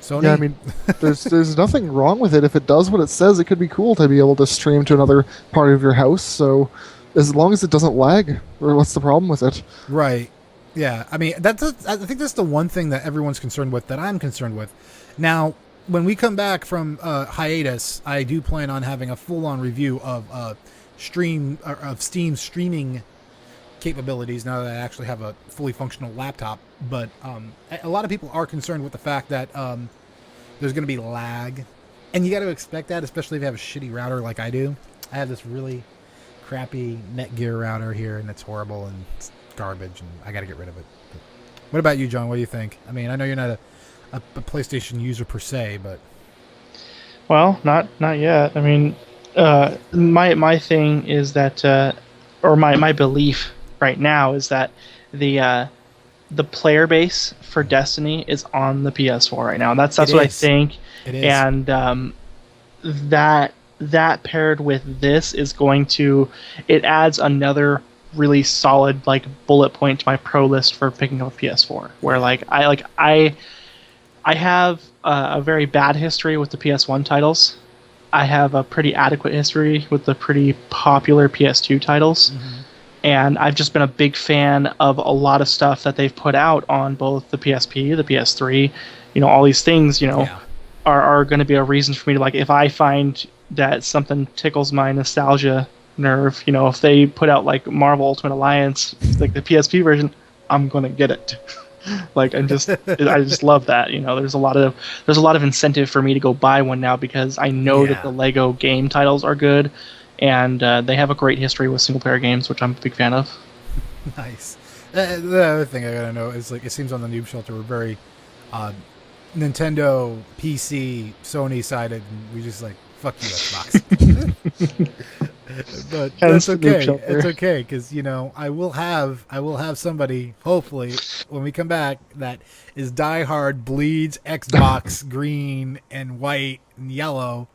Sony. Yeah, I mean, there's nothing wrong with it. If it does what it says, it could be cool to be able to stream to another part of your house. So, as long as it doesn't lag, or what's the problem with it? Right. Yeah. I mean, I think that's the one thing that everyone's concerned with, that I'm concerned with. Now, when we come back from hiatus, I do plan on having a full-on review of Steam streaming capabilities now that I actually have a fully functional laptop. But a lot of people are concerned with the fact that there's going to be lag, and you got to expect that, especially if you have a shitty router like I do. I have this really crappy Netgear router here, and it's horrible and it's garbage, and I got to get rid of it. But what about you, John? What do you think? I mean, I know you're not a PlayStation user per se, but well, not yet. I mean, my thing is that, or my belief right now is that the player base for Destiny is on the PS4 right now. That's what I think. It is. And that paired with this is going to, it adds another really solid like bullet point to my pro list for picking up a PS4. Where I have a very bad history with the PS1 titles. I have a pretty adequate history with the pretty popular PS2 titles. Mm-hmm. And I've just been a big fan of a lot of stuff that they've put out on both the PSP, the PS3. All these things, are going to be a reason for me to, like, if I find that something tickles my nostalgia nerve, if they put out, like, Marvel Ultimate Alliance, like the PSP version, I'm going to get it. Like, I just love that. There's a lot of incentive for me to go buy one now because I know that the Lego game titles are good, and they have a great history with single player games, which I'm a big fan of. Nice. The other thing I gotta know is, like, it seems on the Noob Shelter we're very Nintendo, PC, Sony sided, and we just like, fuck you, Xbox. But that's okay. It's okay, because I will have somebody, hopefully, when we come back, that is diehard, bleeds Xbox green and white and yellow,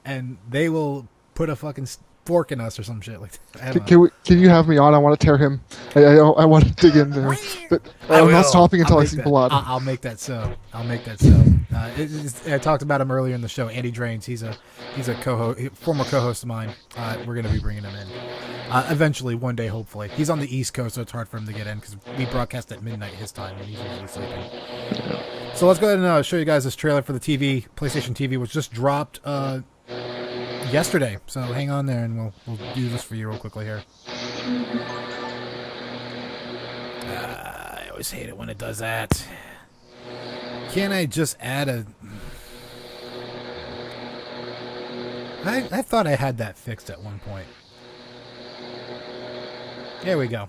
and they will put a fucking fork in us or some shit like that. Can you have me on? I want to tear him. I want to dig in there, but I'm not stopping until I see blood. I'll make that so. I talked about him earlier in the show. Andy Drains. He's a former co-host of mine. We're gonna be bringing him in eventually, one day, hopefully. He's on the East Coast, so it's hard for him to get in because we broadcast at midnight his time, and he's usually sleeping. So let's go ahead and show you guys this trailer for the TV, PlayStation TV, which just dropped yesterday. So hang on there, and we'll do this for you real quickly here. I always hate it when it does that. Can't I just add a... I thought I had that fixed at one point. There we go.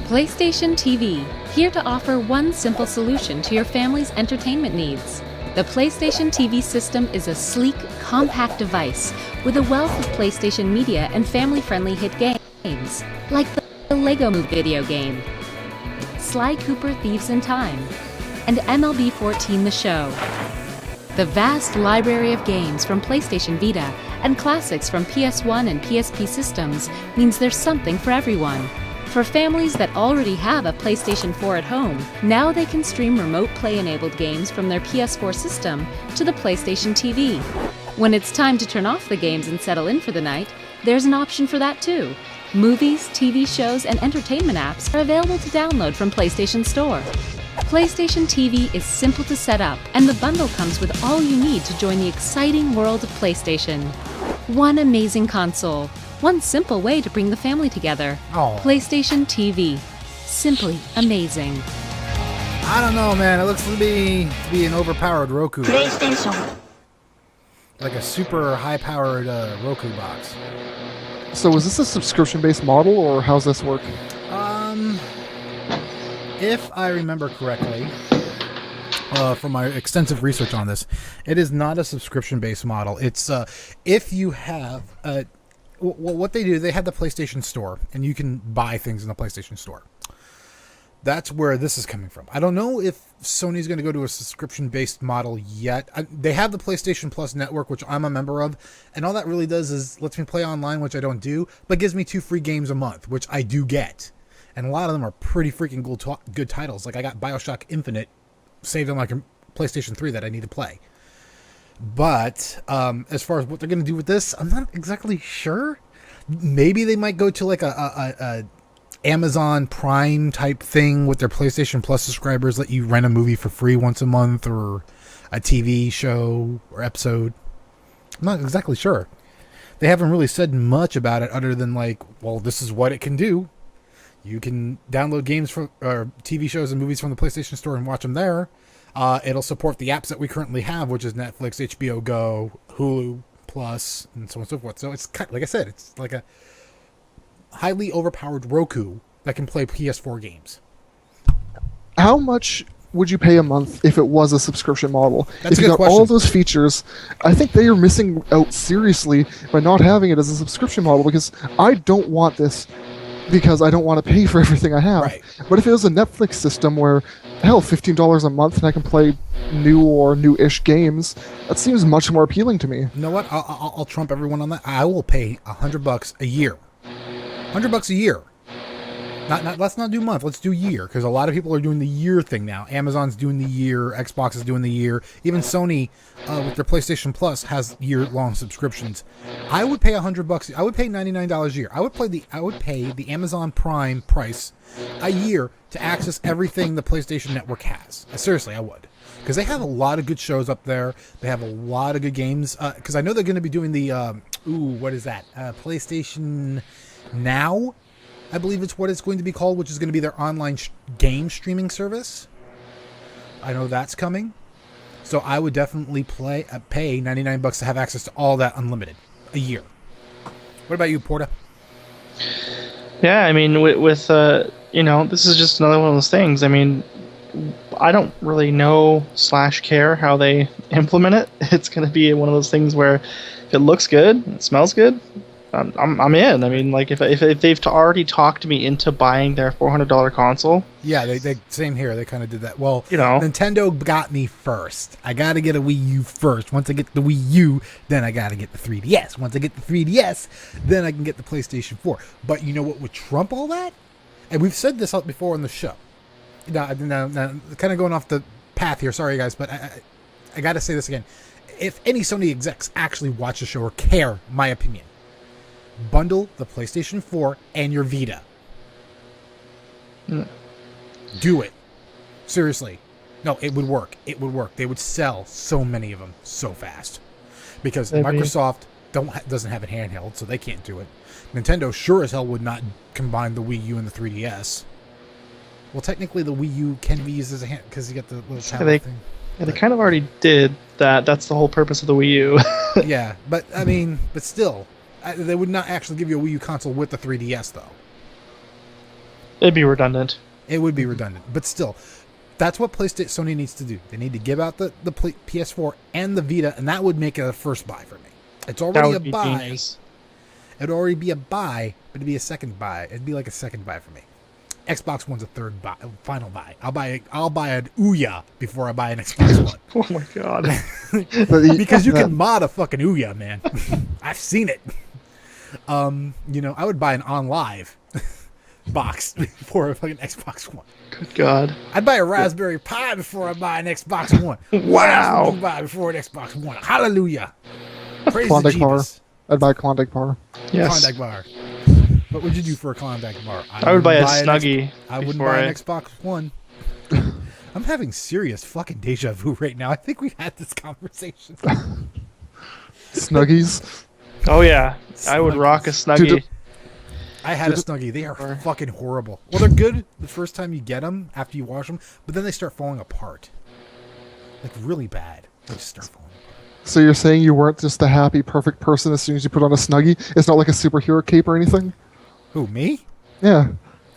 PlayStation TV, here to offer one simple solution to your family's entertainment needs. The PlayStation TV system is a sleek, compact device with a wealth of PlayStation media and family-friendly hit games, like the Lego Movie video game, Sly Cooper Thieves in Time, and MLB 14 The Show. The vast library of games from PlayStation Vita and classics from PS1 and PSP systems means there's something for everyone. For families that already have a PlayStation 4 at home, now they can stream remote play-enabled games from their PS4 system to the PlayStation TV. When it's time to turn off the games and settle in for the night, there's an option for that too. Movies, TV shows, and entertainment apps are available to download from PlayStation Store. PlayStation TV is simple to set up, and the bundle comes with all you need to join the exciting world of PlayStation. One amazing console. One simple way to bring the family together. Oh. PlayStation TV. Simply amazing. I don't know, man. It looks to be an overpowered Roku. PlayStation. Like a super high-powered Roku box. So is this a subscription-based model, or how's this work? If I remember correctly, from my extensive research on this, it is not a subscription-based model. It's if you have what they do, they have the PlayStation Store, and you can buy things in the PlayStation Store. That's where this is coming from. I don't know if Sony's going to go to a subscription-based model yet. They have the PlayStation Plus network, which I'm a member of, and all that really does is lets me play online, which I don't do, but gives me 2 free games a month, which I do get. And a lot of them are pretty freaking good titles. Like I got BioShock Infinite saved on like a PlayStation 3 that I need to play. But as far as what they're going to do with this, I'm not exactly sure. Maybe they might go to like a Amazon Prime type thing with their PlayStation Plus subscribers, let you rent a movie for free once a month, or a TV show or episode. I'm not exactly sure. They haven't really said much about it other than like, well, this is what it can do. You can download games from or TV shows and movies from the PlayStation Store and watch them there. It'll support the apps that we currently have, which is Netflix, HBO Go, Hulu Plus, and so on and so forth. So it's like I said, it's like a highly overpowered Roku that can play PS4 games. How much would you pay a month if it was a subscription model? That's if a you good got question. all those features, I think they are missing out seriously by not having it as a subscription model, because I don't want this because I don't want to pay for everything I have. Right. But if it was a Netflix system where, hell, $15 a month and I can play new or new-ish games, that seems much more appealing to me. You know what? I'll trump everyone on that. I will pay $100 a year. $100 a year. Not let's not do month. Let's do year, because a lot of people are doing the year thing now. Amazon's doing the year. Xbox is doing the year. Even Sony, with their PlayStation Plus, has year-long subscriptions. I would pay $100. I would pay $99 a year. I would pay the Amazon Prime price a year to access everything the PlayStation Network has. Seriously, I would, because they have a lot of good shows up there. They have a lot of good games. Because I know they're going to be doing the what is that? PlayStation Now, I believe it's what it's going to be called, which is going to be their online game streaming service. I know that's coming. So I would definitely pay $99 to have access to all that unlimited a year. What about you, Porta? Yeah, I mean, with this is just another one of those things. I mean, I don't really know / care how they implement it. It's going to be one of those things where if it looks good, it smells good, I'm in. I mean, like if they've already talked me into buying their $400 console. Yeah, they same here. They kind of did that. Well, Nintendo got me first. I got to get a Wii U first. Once I get the Wii U, then I got to get the 3DS. Once I get the 3DS, then I can get the PlayStation 4. But you know what would trump all that? And we've said this out before on the show. Now, kind of going off the path here. Sorry, guys, but I got to say this again. If any Sony execs actually watch the show or care, my opinion, bundle the PlayStation 4 and your Vita. Do it. Seriously. No, it would work. It would work. They would sell so many of them so fast. Because Microsoft doesn't have it handheld, so they can't do it. Nintendo sure as hell would not combine the Wii U and the 3DS. Well, technically the Wii U can be used as a hand, because you get the little tablet thing. Yeah, they kind of already did that. That's the whole purpose of the Wii U. Yeah, but I mean, but still, They would not actually give you a Wii U console with the 3DS, though. It'd be redundant. It would be redundant, but still, that's what Sony needs to do. They need to give out the PS4 and the Vita, and that would make it a first buy for me. It's already a buy. Genius. It'd already be a buy, but it'd be a second buy. It'd be like a second buy for me. Xbox One's a third buy, final buy. I'll buy an Ouya before I buy an Xbox One. Oh my god! Because you can mod a fucking Ouya, man. I've seen it. I would buy an OnLive box before a fucking Xbox One. Good god! I'd buy a Raspberry Pi before I buy an Xbox One. Wow! What else would you buy before an Xbox One? Hallelujah! Praise Klondike the bar. Jeebus. I'd buy a Klondike bar. Yes. Klondike bar. What would you do for a Klondike bar? I would buy a Snuggie. I wouldn't buy an Xbox One. I'm having serious fucking deja vu right now. I think we've had this conversation. Snuggies. Oh yeah, I would rock a Snuggie. I had a Snuggie. They are fucking horrible. Well, they're good the first time you get them after you wash them, but then they start falling apart. Like really bad. They just start falling apart. So you're saying you weren't just a happy, perfect person as soon as you put on a Snuggie? It's not like a superhero cape or anything? Who, me? Yeah.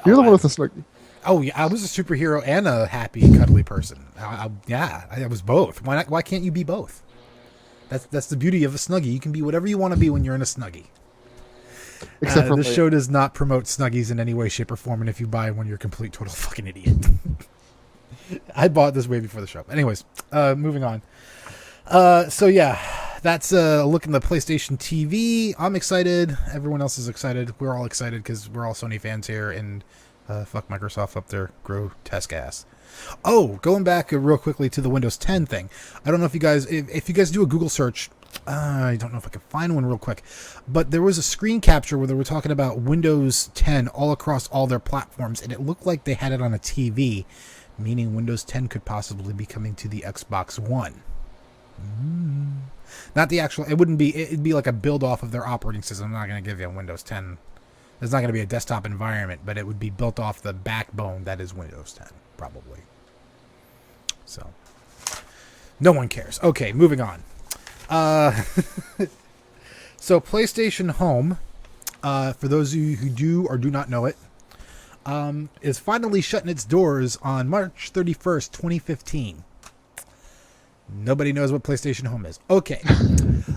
You're the one with the Snuggie. Oh, yeah, I was a superhero and a happy, cuddly person. I was both. Why can't you be both? That's the beauty of a Snuggie. You can be whatever you want to be when you're in a Snuggie. Except for this show does not promote Snuggies in any way, shape, or form, and if you buy one, you're a complete, total fucking idiot. I bought this way before the show. Anyways, moving on. So yeah, that's a look in the PlayStation TV. I'm excited. Everyone else is excited. We're all excited because we're all Sony fans here, and fuck Microsoft up their grotesque ass. Oh, going back real quickly to the Windows 10 thing. I don't know if you guys do a Google search. I don't know if I can find one real quick, but there was a screen capture where they were talking about Windows 10 all across all their platforms, and it looked like they had it on a TV, meaning Windows 10 could possibly be coming to the Xbox One. Not the actual. It'd be like a build off of their operating system. I'm not going to give you a Windows 10. It's not going to be a desktop environment, but it would be built off the backbone that is Windows 10, probably. So, no one cares. Okay, moving on. So PlayStation Home, for those of you who do or do not know it, is finally shutting its doors on March 31st, 2015. Nobody knows what PlayStation Home is. Okay,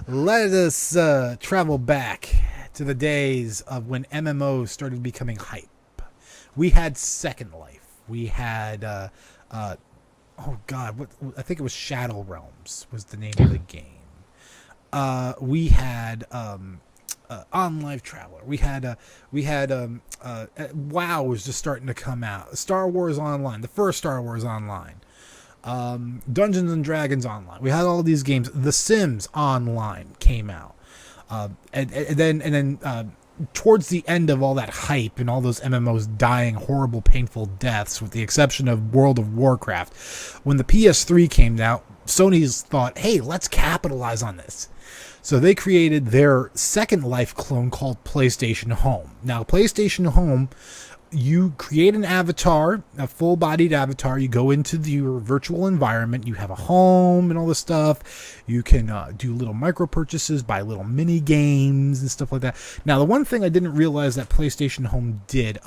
let us travel back to the days of when MMOs started becoming hype. We had Second Life. We had, I think it was Shadow Realms was the name of the game. We had OnLive Traveler. We had WoW was just starting to come out. Star Wars Online, the first Star Wars Online. Dungeons and Dragons Online. We had all these games. The Sims Online came out. And then towards the end of all that hype and all those MMOs dying horrible, painful deaths, with the exception of World of Warcraft, when the PS3 came out, Sony's thought, hey, let's capitalize on this. So they created their Second Life clone called PlayStation Home. Now, PlayStation Home, you create an avatar, a full-bodied avatar. You go into your virtual environment. You have a home and all this stuff. You can do little micro purchases, buy little mini games and stuff like that. Now, the one thing I didn't realize that PlayStation Home did,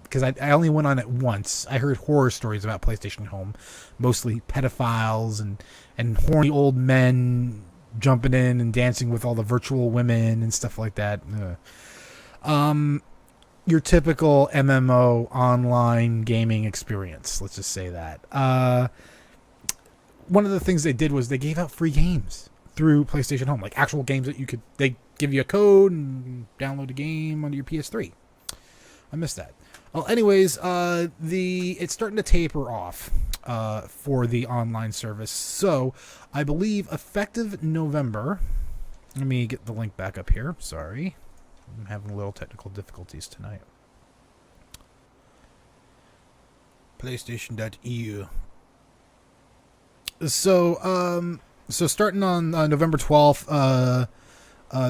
because I only went on it once. I heard horror stories about PlayStation Home, mostly pedophiles and horny old men jumping in and dancing with all the virtual women and stuff like that. Your typical MMO online gaming experience. Let's just say that. One of the things they did was they gave out free games through PlayStation Home, like actual games that they give you a code and download a game onto your PS3. I missed that. Well, anyways, it's starting to taper off for the online service. So I believe effective November. Let me get the link back up here. Sorry. I'm having a little technical difficulties tonight. PlayStation.eu. So starting on November 12th,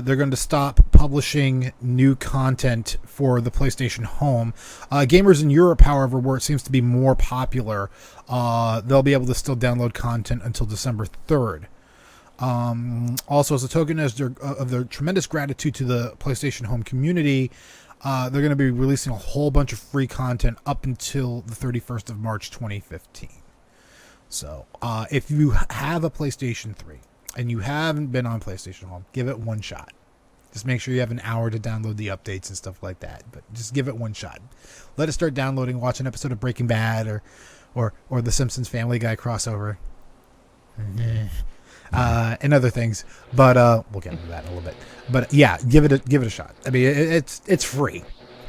they're going to stop publishing new content for the PlayStation Home. Gamers in Europe, however, where it seems to be more popular, they'll be able to still download content until December 3rd. Also, as a token of their tremendous gratitude to the PlayStation Home community, they're going to be releasing a whole bunch of free content up until the 31st of March 2015. So, if you have a PlayStation 3 and you haven't been on PlayStation Home, give it one shot. Just make sure you have an hour to download the updates and stuff like that. But just give it one shot. Let it start downloading, watch an episode of Breaking Bad or The Simpsons Family Guy crossover. And other things. But we'll get into that in a little bit. But yeah, give it a shot. I mean, it's free.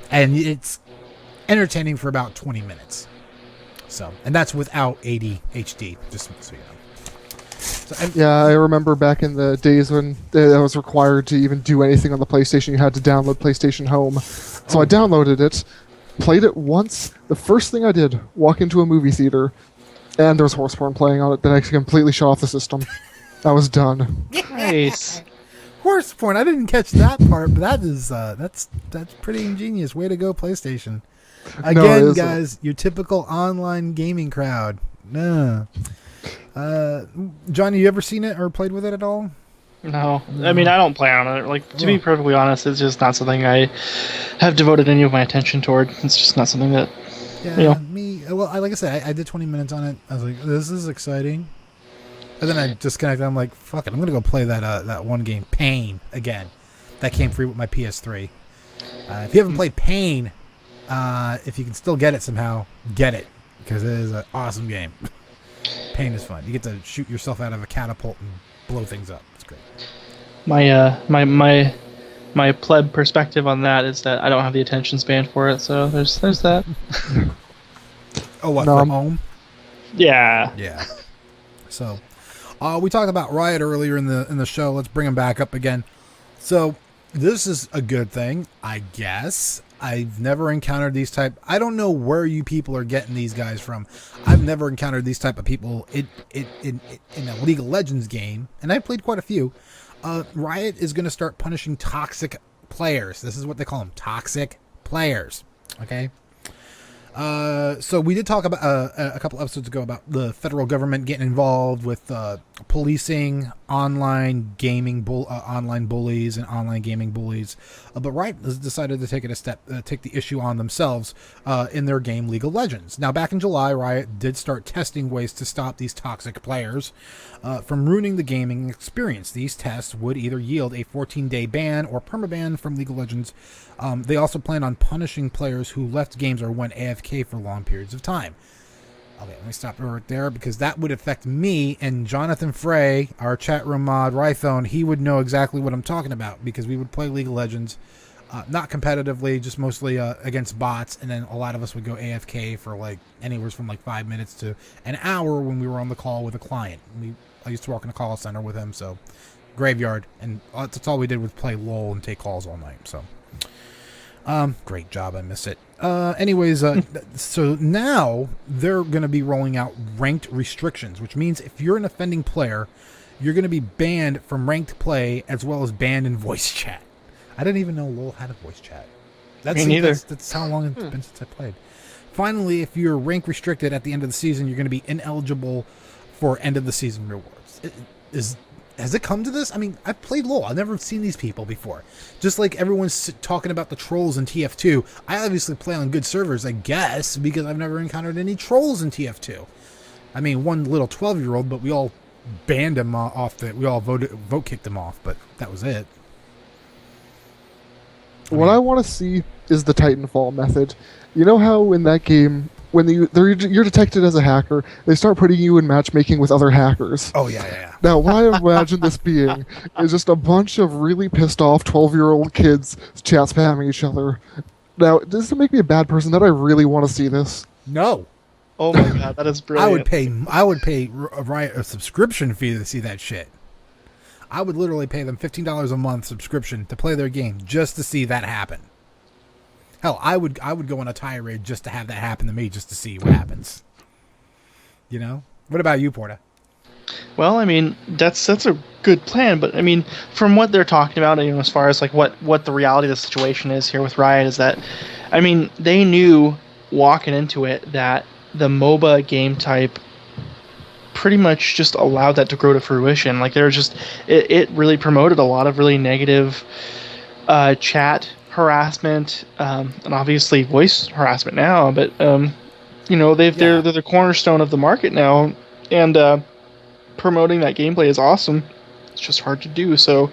And it's entertaining for about 20 minutes. So, and that's without ADHD, just so you know. Yeah, I remember back in the days when it was required to even do anything on the PlayStation, you had to download PlayStation Home. So I downloaded it, played it once. The first thing I did, walk into a movie theater, and there was horse porn playing on it. Then I completely shut off the system. I was done. Nice. Horse porn. I didn't catch that part, but that is that's pretty ingenious. Way to go, PlayStation. Again, guys, your typical online gaming crowd. No. Johnny, you ever seen it or played with it at all? No. I mean, I don't play on it. Like, to be perfectly honest, it's just not something I have devoted any of my attention toward. It's just not something that, me. Well, like I said, I did 20 minutes on it. I was like, this is exciting. And then I disconnected. I'm like, fuck it. I'm going to go play that one game, Pain, again. That came free with my PS3. If you haven't played Pain, if you can still get it somehow, get it. Because it is an awesome game. Pain is fun. You get to shoot yourself out of a catapult and blow things up. It's great. My pleb perspective on that is that I don't have the attention span for it, so there's that. Oh, what, from home? Yeah. Yeah. So, we talked about Riot earlier in the show. Let's bring them back up again. So, this is a good thing, I guess. I've never encountered these type. I don't know where you people are getting these guys from. I've never encountered these type of people in a League of Legends game, and I've played quite a few. Riot is going to start punishing toxic players. This is what they call them, toxic players. Okay. So we did talk about a couple episodes ago about the federal government getting involved with policing online gaming online bullies and online gaming bullies. But Riot has decided to take the issue on themselves in their game League of Legends. Now, back in July, Riot did start testing ways to stop these toxic players from ruining the gaming experience. These tests would either yield a 14-day ban or permaban from League of Legends. They also plan on punishing players who left games or went AFK for long periods of time. Okay, let me stop right there because that would affect me and Jonathan Frey, our chat room mod, Rythone. He would know exactly what I'm talking about because we would play League of Legends, not competitively, just mostly against bots, and then a lot of us would go AFK for like anywhere from like 5 minutes to an hour when we were on the call with a client. I used to work in a call center with him, so graveyard, and that's all we did was play LOL and take calls all night. So. Great job. I miss it. Anyways, so now they're going to be rolling out ranked restrictions, which means if you're an offending player, you're going to be banned from ranked play as well as banned in voice chat. I didn't even know LoL had a voice chat. Me neither. That's how long it's been since I played. Finally, if you're rank restricted at the end of the season, you're going to be ineligible for end of the season rewards. Has it come to this? I mean, I've played LoL. I've never seen these people before. Just like everyone's talking about the trolls in TF2, I obviously play on good servers, I guess, because I've never encountered any trolls in TF2. I mean, one little 12-year-old, but we all banned him off. We all vote kicked him off, but that was it. What I want to see is the Titanfall method. You know how in that game, when you're detected as a hacker, they start putting you in matchmaking with other hackers. Oh, yeah. Now, what I imagine this being is just a bunch of really pissed off 12-year-old kids chat spamming each other. Now, does it make me a bad person that I really want to see this? No. Oh my god, that is brilliant. I would pay Riot a subscription fee to see that shit. I would literally pay them $15 a month subscription to play their game just to see that happen. Hell, I would go on a tirade just to have that happen to me, just to see what happens. You know? What about you, Porta? Well, I mean, that's a good plan, but I mean, from what they're talking about, you know, as far as like what the reality of the situation is here with Riot is that, I mean, they knew walking into it that the MOBA game type pretty much just allowed that to grow to fruition. Like there just it really promoted a lot of really negative chat harassment, and obviously voice harassment now. But they're the cornerstone of the market now, and promoting that gameplay is awesome. It's just hard to do. So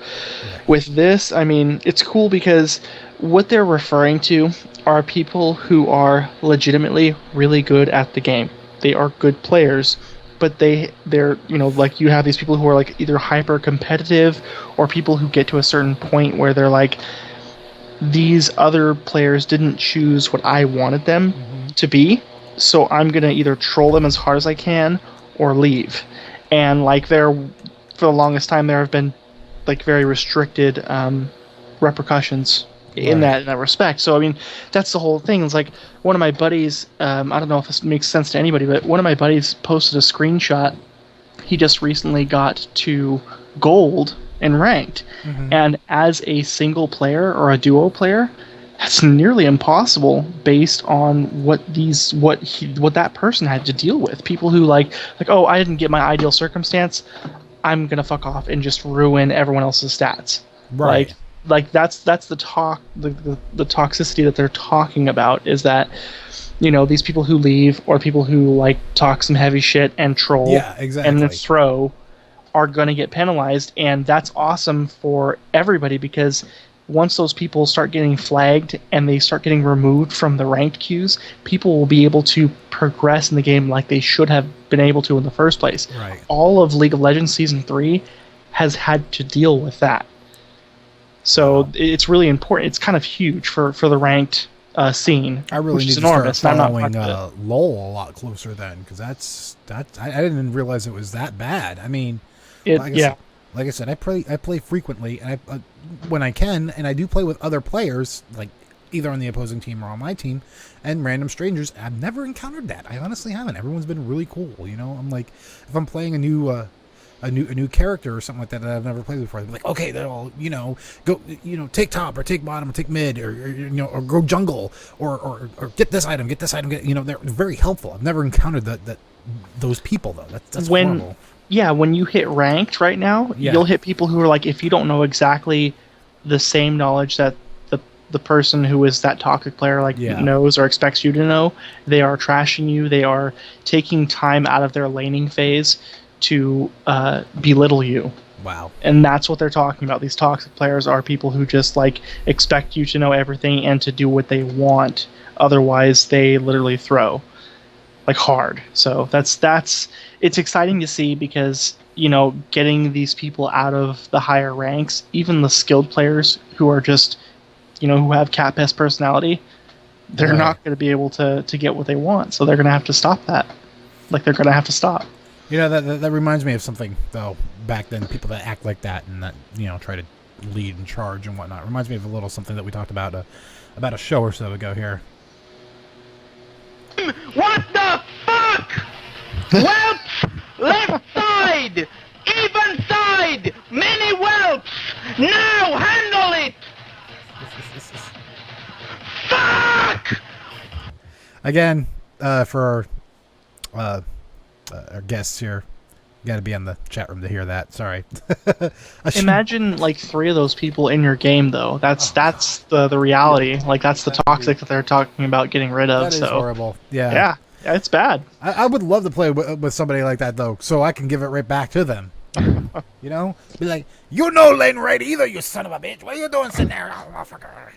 with this, I mean, it's cool because what they're referring to are people who are legitimately really good at the game. They are good players, but they're like you have these people who are like either hyper competitive or people who get to a certain point where they're like, these other players didn't choose what I wanted them to be, so I'm gonna either troll them as hard as I can or leave. And like for the longest time there have been like very restricted repercussions in that respect. So I mean, that's the whole thing. It's like one of my buddies, I don't know if this makes sense to anybody, but one of my buddies posted a screenshot. He just recently got to gold in ranked, and as a single player or a duo player, that's nearly impossible based on what that person had to deal with. People who like oh, I didn't get my ideal circumstance, I'm gonna fuck off and just ruin everyone else's stats. Right. Like that's the talk, the toxicity that they're talking about is that these people who leave or people who like talk some heavy shit and troll and then throw are going to get penalized, and that's awesome for everybody because once those people start getting flagged and they start getting removed from the ranked queues, people will be able to progress in the game like they should have been able to in the first place. Right. All of League of Legends Season 3 has had to deal with that. So it's really important. It's kind of huge for the ranked scene. I really which need is to enormous. start following LOL a lot closer then, because I didn't even realize it was that bad. I mean, like I said, I play frequently, and when I can, and I do play with other players, like either on the opposing team or on my team, and random strangers. I've never encountered that. I honestly haven't. Everyone's been really cool. I'm like, if I'm playing a new character or something like that I've never played before, they're like, okay, they're all go take top or take bottom or take mid or go jungle or get this item, they're very helpful. I've never encountered those people though. That's horrible. Yeah, when you hit ranked right now, you'll hit people who are like, if you don't know exactly the same knowledge that the person who is that toxic player knows or expects you to know, they are trashing you. They are taking time out of their laning phase to belittle you. Wow. And that's what they're talking about. These toxic players are people who just like expect you to know everything and to do what they want. Otherwise, they literally throw like hard. So that's it's exciting to see because getting these people out of the higher ranks, even the skilled players who are just who have cat pest personality, they're not going to be able to get what they want. So they're going to have to stop that. Like they're going to have to stop. That reminds me of something though. Back then, people that act like that and that try to lead and charge and whatnot reminds me of a little something that we talked about a show or so ago here. What the fuck? Whelps, left side, even side, many whelps. Now handle it. Fuck! Again, for our guests here, you got to be on the chat room to hear that. Sorry. Imagine like 3 of those people in your game, though. That's the reality. Like that's the toxic that they're talking about getting rid of. That is horrible. Yeah, it's bad. I would love to play with somebody like that though, so I can give it right back to them. Be like, lane right either, you son of a bitch. What are you doing sitting there, motherfucker?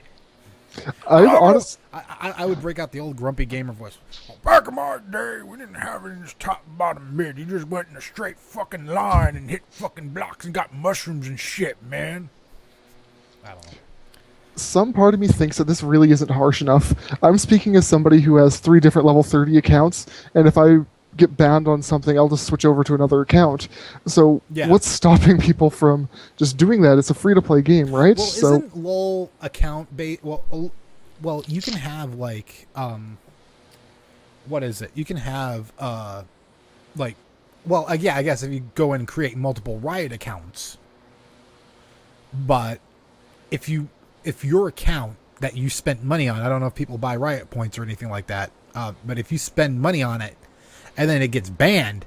I would break out the old grumpy gamer voice. Back in my day, we didn't have any top, bottom, mid. You just went in a straight fucking line and hit fucking blocks and got mushrooms and shit, man. I don't know. Some part of me thinks that this really isn't harsh enough. I'm speaking as somebody who has 3 different level 30 accounts, and if I get banned on something, I'll just switch over to another account. So what's stopping people from just doing that? It's a free-to-play game, right? Well, isn't LOL account based? Well, you can have like what is it? You can have I guess if you go and create multiple Riot accounts, but if your account that you spent money on, I don't know if people buy Riot points or anything like that, but if you spend money on it and then it gets banned,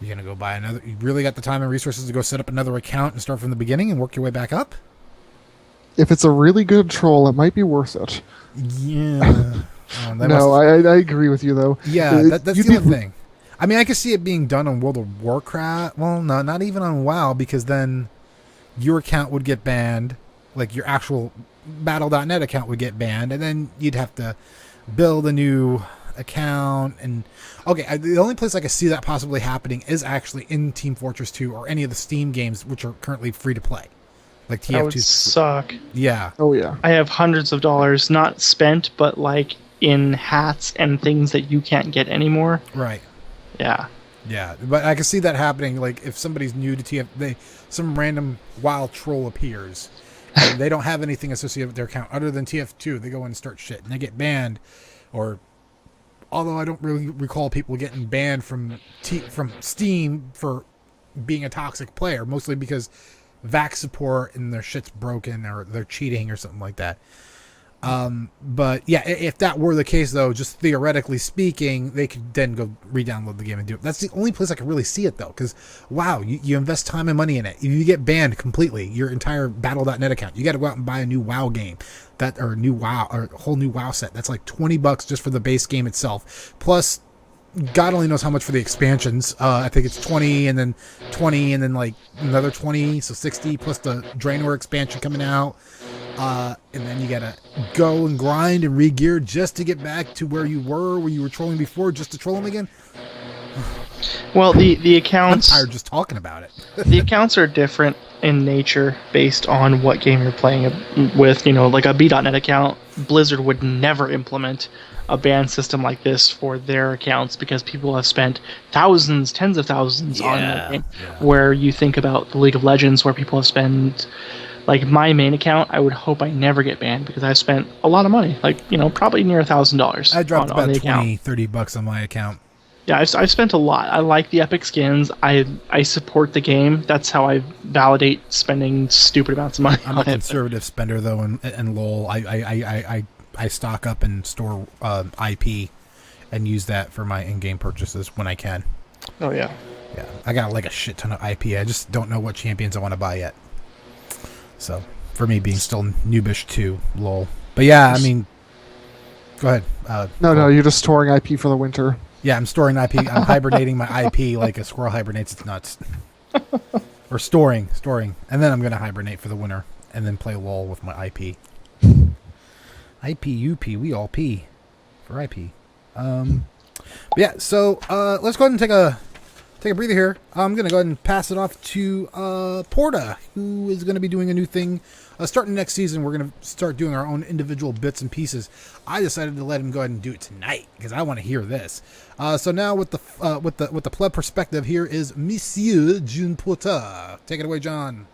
You gonna go buy another? You really got the time and resources to go set up another account and start from the beginning and work your way back up? If it's a really good troll, it might be worth it. Yeah. I agree with you though. Yeah, that's the other thing. I mean, I could see it being done on World of Warcraft. Well, no, not even on WoW, because then your account would get banned. Like, your actual Battle.net account would get banned, and then you'd have to build a new account. And okay, the only place I could see that possibly happening is actually in Team Fortress 2 or any of the Steam games which are currently free to play. Like TF2. That would suck. Yeah. Oh, yeah. I have hundreds of dollars not spent, but like in hats and things that you can't get anymore. Right. Yeah. Yeah, but I can see that happening. Like, if somebody's new to TF, some random wild troll appears, and they don't have anything associated with their account other than TF2. They go in and start shit, and they get banned. Or, although I don't really recall people getting banned from Steam for being a toxic player, mostly because VAC support and their shit's broken or they're cheating or something like that. But yeah, if that were the case, though, just theoretically speaking, they could then go re-download the game and do it. That's the only place I can really see it, though, because wow, you invest time and money in it. If you get banned completely, your entire Battle.net account, you got to go out and buy a new WoW game, or a whole new WoW set. That's like $20 just for the base game itself. Plus, God only knows how much for the expansions. I think it's 20 and then 20 and then like another 20, so 60 plus the Draenor expansion coming out. And then you gotta go and grind and re-gear just to get back to where you were trolling before, just to troll them again. Well, the accounts... I'm tired just talking about it. The accounts are different in nature based on what game you're playing with. You know, like a B.net account, Blizzard would never implement a ban system like this for their accounts because people have spent thousands, tens of thousands on that game. Yeah. Where you think about the League of Legends, where people have spent... Like, my main account, I would hope I never get banned because I've spent a lot of money. Like, you know, probably near $1,000 I dropped about $20, $30 on my account. Yeah, I've spent a lot. I like the epic skins. I support the game. That's how I validate spending stupid amounts of money I'm a conservative spender, though, and LOL. I stock up and store IP and use that for my in-game purchases when I can. Oh, yeah. Yeah, I got like a shit ton of IP. I just don't know what champions I want to buy yet. So, for me being still noobish too, lol. But yeah, I mean, go ahead. No, you're just storing IP for the winter. Yeah, I'm storing IP. I'm hibernating my IP like a squirrel hibernates its nuts. Or storing. And then I'm going to hibernate for the winter and then play LOL with my IP. IP, we all pee for IP. But yeah, so let's go ahead and take a breather here. I'm going to go ahead and pass it off to Porta, who is going to be doing a new thing. Starting next season, we're going to start doing our own individual bits and pieces. I decided to let him go ahead and do it tonight because I want to hear this. So now with the pleb perspective, here is Monsieur John Porta. Take it away, John.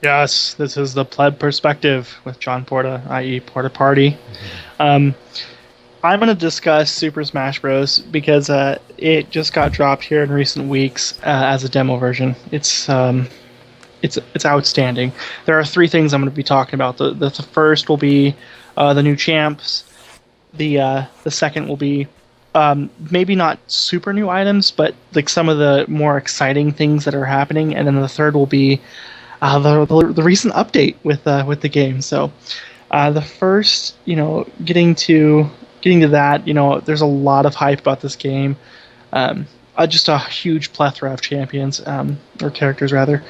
Yes, this is the pleb perspective with John Porta, i.e. Porta Party. I'm going to discuss Super Smash Bros. Because it just got dropped here in recent weeks as a demo version. It's outstanding. There are three things I'm going to be talking about. The first will be the new champs. The second will be maybe not super new items, but like some of the more exciting things that are happening. And then the third will be the recent update with the game. So the first, getting to that, there's a lot of hype about this game. Just a huge plethora of champions, or characters rather.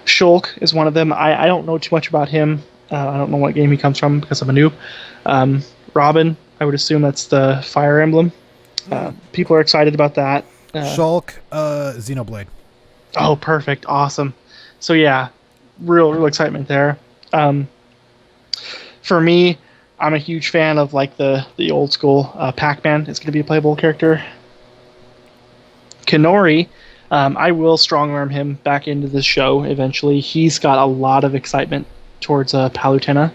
Shulk is one of them. I don't know too much about him. I don't know what game he comes from because I'm a noob. Robin, I would assume that's the Fire Emblem. People are excited about that. Shulk, Xenoblade. Oh, perfect. Awesome. So yeah, real excitement there. For me, I'm a huge fan of like the old school Pac-Man. It's going to be a playable character. Kenori, I will strong-arm him back into this show eventually. He's got a lot of excitement towards Palutena.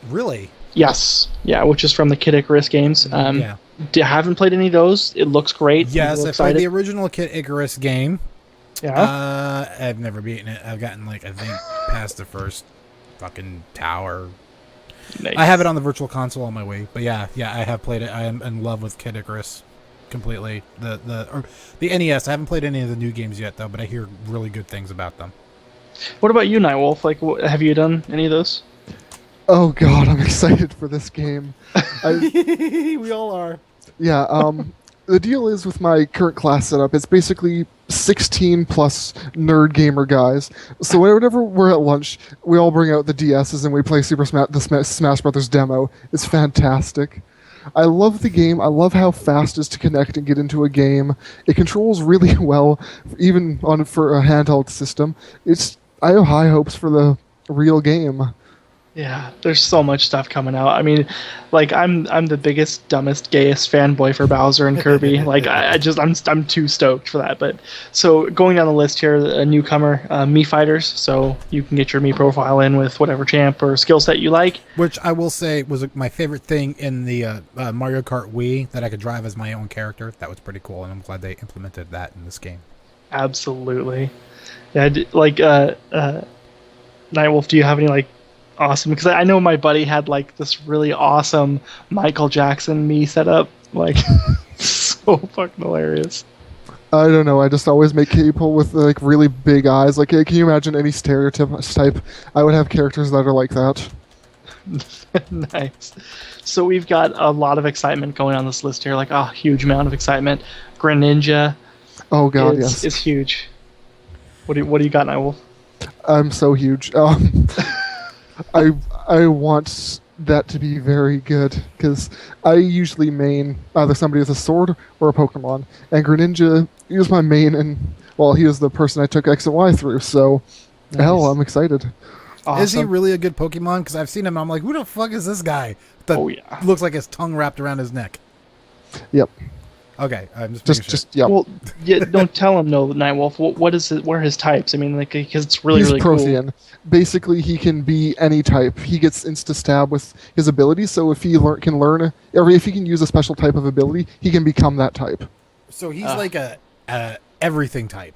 Really? Yes. Yeah, which is from the Kid Icarus games. Yeah. Haven't played any of those. It looks great. Yes, I played the original Kid Icarus game. Yeah. I've never beaten it. I've gotten I think past the first fucking tower. Nice. I have it on the Virtual Console on my way. But yeah, I have played it. I am in love with Kid Icarus. completely. The NES. I haven't played any of the new games yet though, but I hear really good things about them. What about you, Nightwolf? Like, have you done any of those? Oh god, I'm excited for this game. We all are. Yeah, the deal is with my current class setup, it's basically 16 plus nerd gamer guys. So whenever we're at lunch, we all bring out the DSs and we play Smash Brothers demo. It's fantastic. I love the game. I love how fast it is to connect and get into a game. It controls really well, even for a handheld system. I have high hopes for the real game. Yeah, there's so much stuff coming out. I mean, like I'm the biggest, dumbest, gayest fanboy for Bowser and Kirby. Like I'm too stoked for that. But so going down the list here, a newcomer, Mii Fighters. So you can get your Mii profile in with whatever champ or skill set you like. Which I will say was my favorite thing in the Mario Kart Wii, that I could drive as my own character. That was pretty cool, and I'm glad they implemented that in this game. Absolutely. Yeah, Nightwolf, do you have any like awesome, because I know my buddy had like this really awesome Michael Jackson Mii setup, like so fucking hilarious. I don't know, I just always make people with like really big eyes. Like, can you imagine any stereotype? I would have characters that are like that. Nice. So we've got a lot of excitement going on this list here, like a huge amount of excitement. Greninja. Oh god, is, yes. Is huge. What do you got, Nightwolf? I'm so huge. I want that to be very good, because I usually main either somebody with a sword or a Pokemon, and Greninja, he was my main, and well, he was the person I took X and Y through, so nice. Hell, I'm excited. Awesome. Is he really a good Pokemon? Because I've seen him, and I'm like, who the fuck is this guy? That looks like his tongue wrapped around his neck. Yep. Okay, I'm just yeah. Well, yeah, don't tell him no, Nightwolf. What is it? What are his types? I mean, like, because it's really He's really Prothean. Cool. Basically, he can be any type. He gets insta stab with his ability. So if he can learn, or if he can use a special type of ability, he can become that type. So he's like a everything type.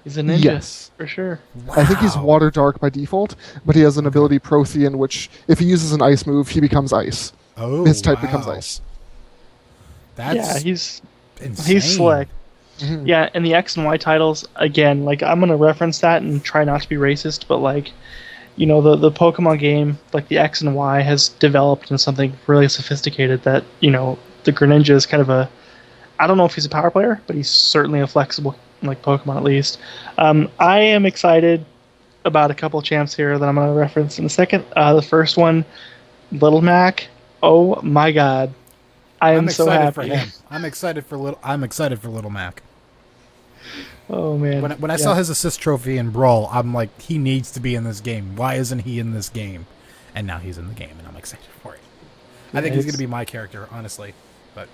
He's a ninja, yes, for sure. Wow. I think he's water dark by default, but he has an ability Prothean, which if he uses an ice move, he becomes ice. Oh, his type becomes ice. That's he's insane. He's slick. Mm-hmm. Yeah, and the X and Y titles, again, like, I'm gonna reference that and try not to be racist, but like, you know, the Pokemon game, like the X and Y has developed into something really sophisticated that, you know, the Greninja is kind of I don't know if he's a power player, but he's certainly a flexible, like, Pokemon at least. I am excited about a couple champs here that I'm gonna reference in a second. The first one, Little Mac. Oh my god. I'm so happy for him. I'm excited for Little Mac. Oh man! When I saw his assist trophy in Brawl, I'm like, he needs to be in this game. Why isn't he in this game? And now he's in the game, and I'm excited for it. I think he's going to be my character, honestly. But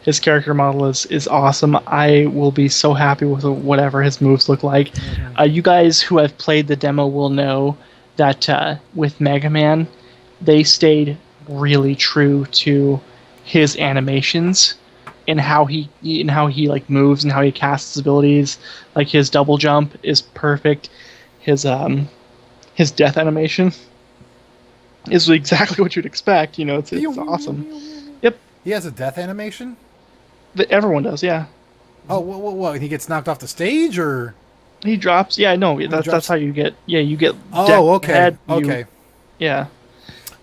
his character model is awesome. I will be so happy with whatever his moves look like. Mm-hmm. You guys who have played the demo will know that with Mega Man, they stayed really true to his animations and how he like moves and how he casts his abilities. Like, his double jump is perfect. His death animation is exactly what you'd expect. You know, it's awesome. Yep. He has a death animation? Everyone does, yeah. Oh, what? He gets knocked off the stage, or he drops? Yeah, no, that's how you get. Yeah, you get. Oh, okay. Okay. Yeah.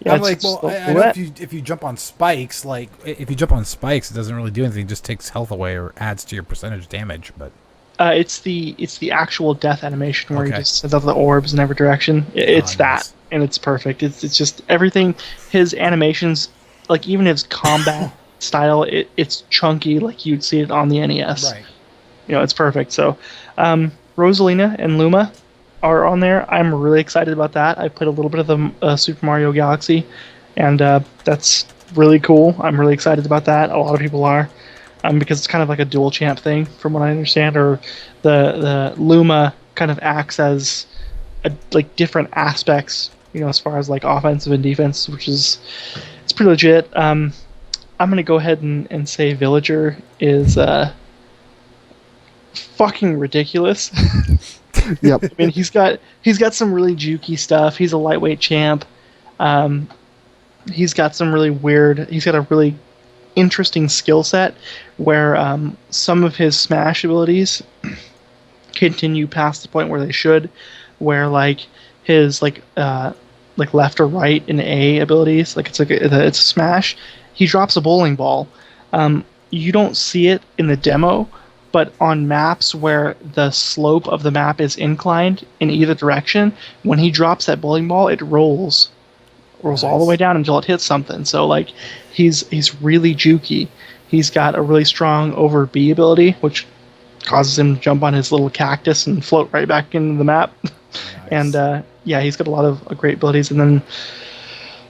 I'm like, well, I know if you jump on spikes, like, if you jump on spikes, it doesn't really do anything. It just takes health away or adds to your percentage damage. But it's the actual death animation where he just sends out the orbs in every direction. It's that, nice. And it's perfect. It's just everything. His animations, like, even his combat style, it's chunky, like you'd see it on the NES. Right. You know, it's perfect. So, Rosalina and Luma are on there. I'm really excited about that. I played a little bit of the Super Mario Galaxy, and that's really cool. I'm really excited about that. A lot of people are, because it's kind of like a dual champ thing, from what I understand. Or the Luma kind of acts as like different aspects, you know, as far as like offensive and defense, which is it's pretty legit. I'm gonna go ahead and say Villager is fucking ridiculous. Yep. I mean, he's got some really jukey stuff. He's a lightweight champ. He's got some really weird. He's got a really interesting skill set where some of his smash abilities continue past the point where they should, where like his like left or right and A abilities, like it's a smash. He drops a bowling ball. You don't see it in the demo, but on maps where the slope of the map is inclined in either direction, when he drops that bowling ball, it rolls all the way down until it hits something. So like he's really jukey. He's got a really strong over B ability, which causes him to jump on his little cactus and float right back into the map. Nice. And yeah, he's got a lot of great abilities. And then,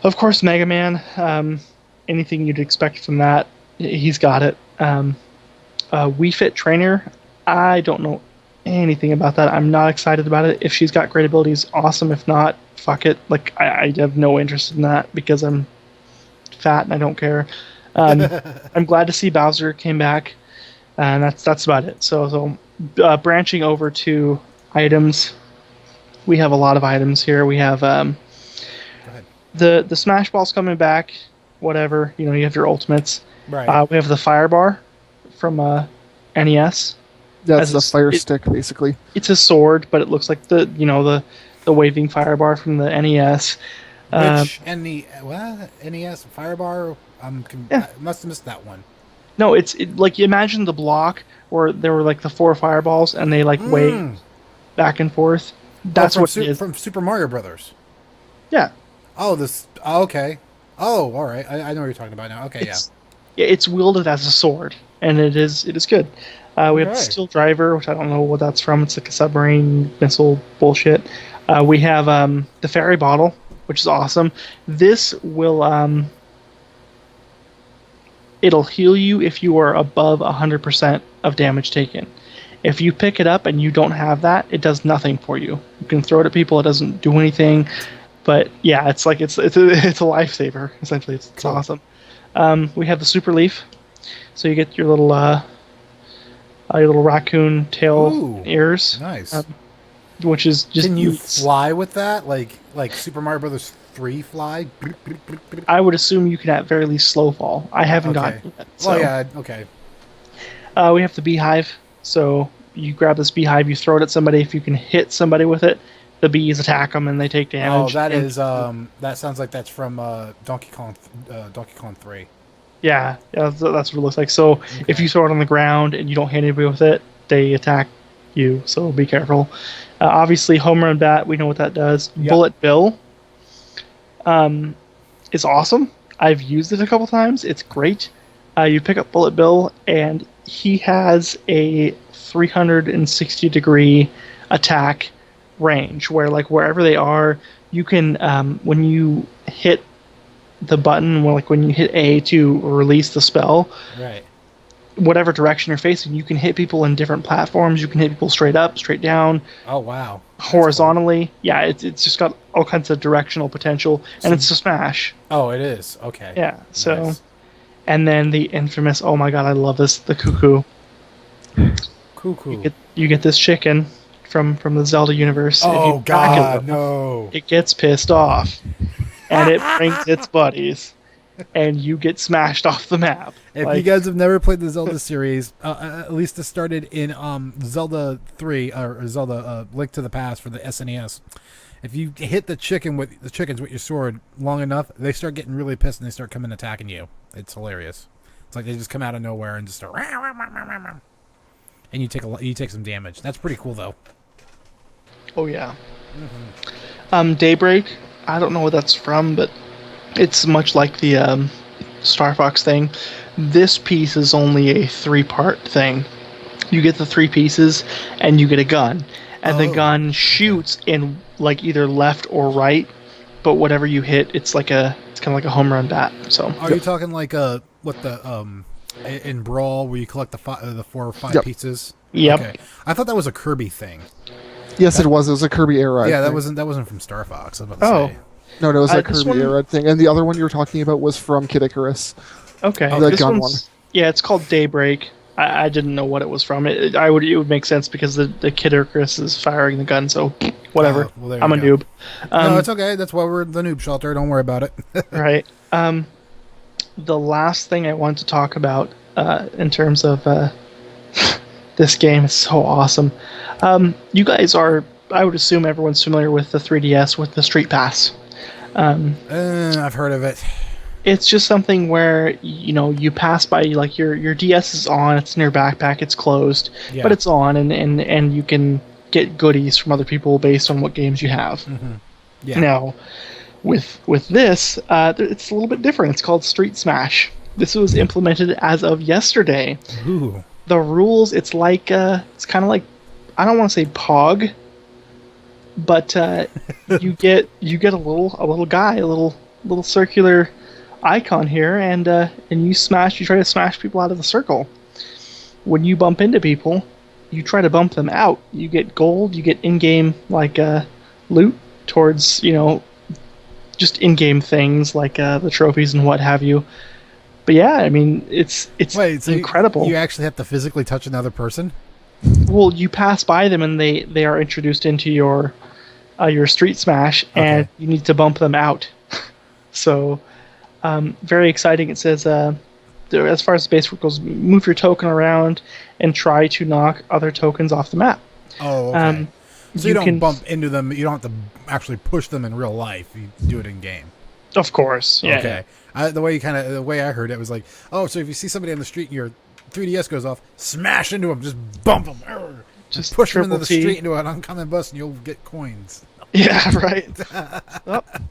of course, Mega Man. Anything you'd expect from that, he's got it. Wii Fit Trainer, I don't know anything about that. I'm not excited about it. If she's got great abilities, awesome. If not, fuck it. Like I have no interest in that because I'm fat and I don't care. I'm glad to see Bowser came back, and that's about it. So branching over to items, we have a lot of items here. We have the Smash Ball's coming back. Whatever, you have your ultimates. Right. We have the Fire Bar from NES. That's the fire stick, basically. It's a sword, but it looks like the waving fire bar from the NES. Which NES Fire Bar? I must have missed that one. No, it's like you imagine the block where there were like the 4 fireballs and they like wave back and forth. That's what it is from Super Mario Brothers. Yeah. Oh, this. Oh, okay. Oh, all right. I know what you're talking about now. Okay, yeah, it's wielded as a sword, and it is good. We have the Steel Driver, which I don't know what that's from. It's like a submarine missile bullshit. We have the Fairy Bottle, which is awesome. This will it'll heal you if you are above 100% of damage taken. If you pick it up and you don't have that, it does nothing for you. You can throw it at people; it doesn't do anything. But yeah, it's like it's a lifesaver. Essentially, it's cool. Awesome. We have the Super Leaf, so you get your little raccoon tail ears. Nice. Which is just. Can you fly with that? Like Super Mario Brothers 3 fly? I would assume you can at very least slow fall. I haven't gotten it yet. So. Well, yeah. Okay. We have the Beehive, so you grab this Beehive, you throw it at somebody. If you can hit somebody with it, the bees attack them and they take damage. Oh, that sounds like that's from Donkey Kong 3. Yeah, that's what it looks like. So if you throw it on the ground and you don't hit anybody with it, they attack you. So be careful. Obviously, Home Run Bat, we know what that does. Yep. Bullet Bill is awesome. I've used it a couple times. It's great. You pick up Bullet Bill and he has a 360-degree attack range where like wherever they are, you can when you hit the button, like when you hit A to release the spell, right, whatever direction you're facing, you can hit people in different platforms. You can hit people straight up, straight down. Oh wow! Horizontally. Cool. Yeah, it's just got all kinds of directional potential, and it's a smash. Oh, it is. Okay. Yeah. Nice. So, and then the infamous. Oh my god, I love this. The Cuckoo. Cuckoo. You get this chicken from the Zelda universe. Oh god, no! It gets pissed off, and it brings its buddies, and you get smashed off the map. If you guys have never played the Zelda series, at least it started in Zelda 3 or Zelda Link to the Past for the SNES. If you hit the chickens with your sword long enough, they start getting really pissed and they start coming attacking you. It's hilarious. It's like they just come out of nowhere and just start, and you take some damage. That's pretty cool though. Oh yeah. Mm-hmm. Daybreak. I don't know what that's from, but it's much like the Star Fox thing. This piece is only a 3-part thing. You get the 3 pieces, and you get a gun, and the gun shoots in like either left or right. But whatever you hit, it's kind of like a home run bat. So. Are you talking like in Brawl where you collect the 4 or 5 pieces? Yep. Okay. I thought that was a Kirby thing. Yes, it was. It was a Kirby era. Yeah, that wasn't from Star Fox. I was about to say. No, it was a Kirby era thing, and the other one you were talking about was from Kid Icarus. Okay, the gun one. Yeah, it's called Daybreak. I didn't know what it was from. It would make sense because the Kid Icarus is firing the gun. So whatever. I'm a noob. No, it's okay. That's why we're the noob shelter. Don't worry about it. Right. the last thing I want to talk about in terms of this game. Is so awesome. You guys are, I would assume everyone's familiar with the 3DS with the Street Pass. I've heard of it. It's just something where, you pass by, like your DS is on, it's in your backpack, it's closed, but it's on, and you can get goodies from other people based on what games you have. Mm-hmm. Yeah. Now, with this, it's a little bit different. It's called Street Smash. This was implemented as of yesterday. Ooh. The rules, it's like, it's kind of like, I don't want to say Pog, but you get a little guy, a little circular icon here, and you try to smash people out of the circle. When you bump into people, you try to bump them out. You get gold, you get in-game loot towards just in-game things like the trophies and what have you. But yeah, I mean it's incredible. You actually have to physically touch another person? Well, you pass by them and they are introduced into your Street Smash, and you need to bump them out. So. Very exciting. It says, as far as the base goes, move your token around and try to knock other tokens off the map. Oh, okay. So you don't bump into them. You don't have to actually push them in real life. You do it in game. Of course. Yeah. Okay. The way I heard it was like, oh, so if you see somebody on the street and your 3DS goes off, smash into them, just bump them, just push them into the street into an oncoming bus, and you'll get coins. Yeah, right.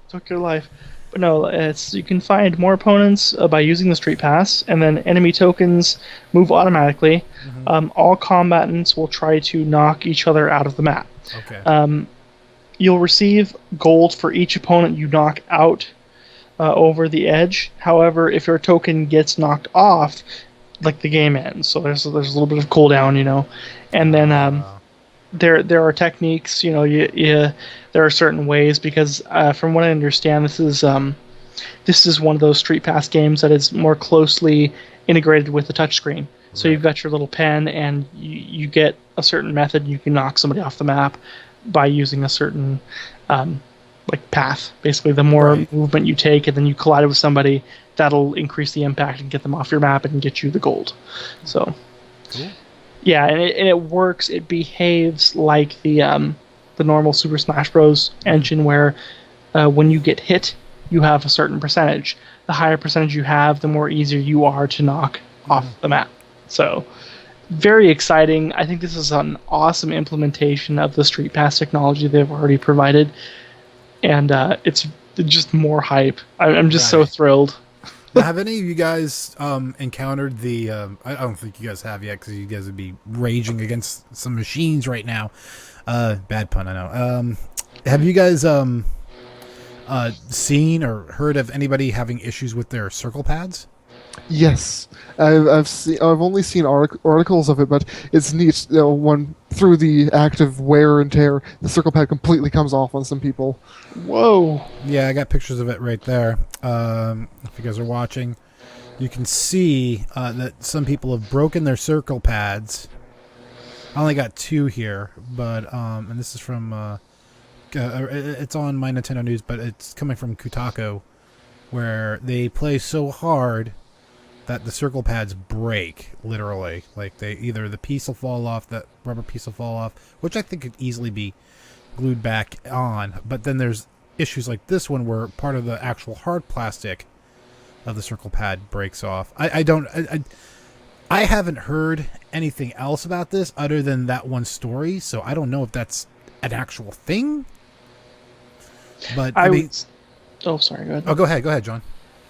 Took your life. But no, you can find more opponents by using the Street Pass, and then enemy tokens move automatically. Mm-hmm. All combatants will try to knock each other out of the map. Okay. You'll receive gold for each opponent you knock out over the edge. However, if your token gets knocked off, the game ends. So there's a little bit of cooldown, and then there are techniques. There are certain ways, because from what I understand, this is one of those Street Pass games that is more closely integrated with the touchscreen. So you've got your little pen, and you get a certain method. You can knock somebody off the map by using a certain path. Basically, the more movement you take, and then you collide with somebody, that'll increase the impact and get them off your map and get you the gold. So, cool. Yeah, and it works. It behaves like the normal Super Smash Bros. Engine, where when you get hit, you have a certain percentage. The higher percentage you have, the more easier you are to knock off the map. So, very exciting. I think this is an awesome implementation of the Street Pass technology they've already provided, and it's just more hype. I'm just so thrilled. Now, have any of you guys encountered the... I don't think you guys have yet, because you guys would be raging against some machines right now. Bad pun, I know. Have you guys seen or heard of anybody having issues with their circle pads? Yes, I've only seen articles of it, but it's neat. When through the active wear and tear, the circle pad completely comes off on some people. Whoa! Yeah, I got pictures of it right there. If you guys are watching, you can see that some people have broken their circle pads. I only got 2 here, but and this is from it's on My Nintendo News, but it's coming from Kotaku, where they play so hard that the circle pads break, literally. Like, either the piece will fall off, that rubber piece will fall off, which I think could easily be glued back on. But then there's issues like this one where part of the actual hard plastic of the circle pad breaks off. I haven't heard anything else about this other than that one story, so I don't know if that's an actual thing. But oh, sorry, go ahead. Oh, go ahead, John.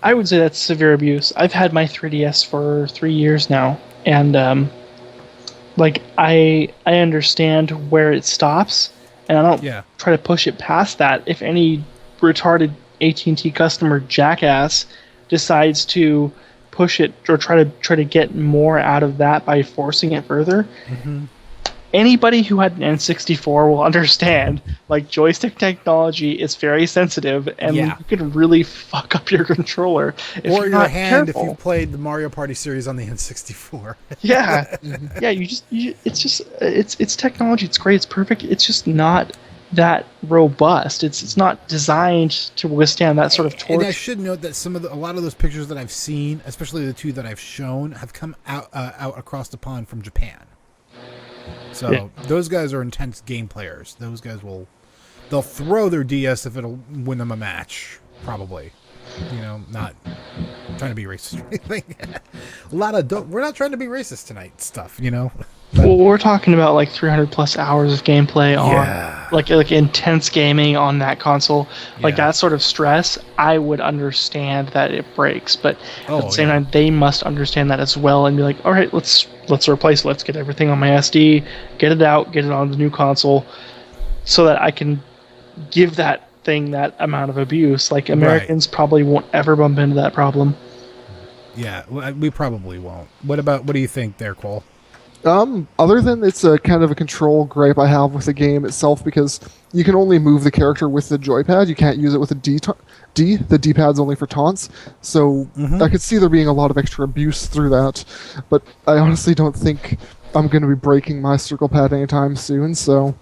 I would say that's severe abuse. I've had my 3DS for 3 years now, and I understand where it stops, and I don't try to push it past that. If any retarded AT&T customer jackass decides to push it or try to get more out of that by forcing it further, anybody who had an N64 will understand, joystick technology is very sensitive, and you can really fuck up your controller if or you're your not hand careful. if you played the Mario Party series on the N64. Yeah, it's technology. It's great. It's perfect. It's just not that robust. It's not designed to withstand that sort of torture. And I should note that a lot of those pictures that I've seen, especially the two that I've shown, have come out across the pond from Japan. So those guys are intense game players. Those guys they'll throw their DS if it'll win them a match, probably. Not trying to be racist or anything. We're not trying to be racist tonight stuff, But, well, we're talking about like 300 plus hours of gameplay on like intense gaming on that console. Like that sort of stress, I would understand that it breaks, but at the same time, they must understand that as well and be like, all right, let's replace. Let's get everything on my SD, get it out, get it on the new console, so that I can give that thing that amount of abuse. Like Americans probably won't ever bump into that problem. Yeah, we probably won't. What do you think there, Kole? Other than it's a kind of a control gripe I have with the game itself, because you can only move the character with the joypad. You can't use it with the D. The D-pad's only for taunts. So I could see there being a lot of extra abuse through that. But I honestly don't think I'm going to be breaking my circle pad anytime soon. So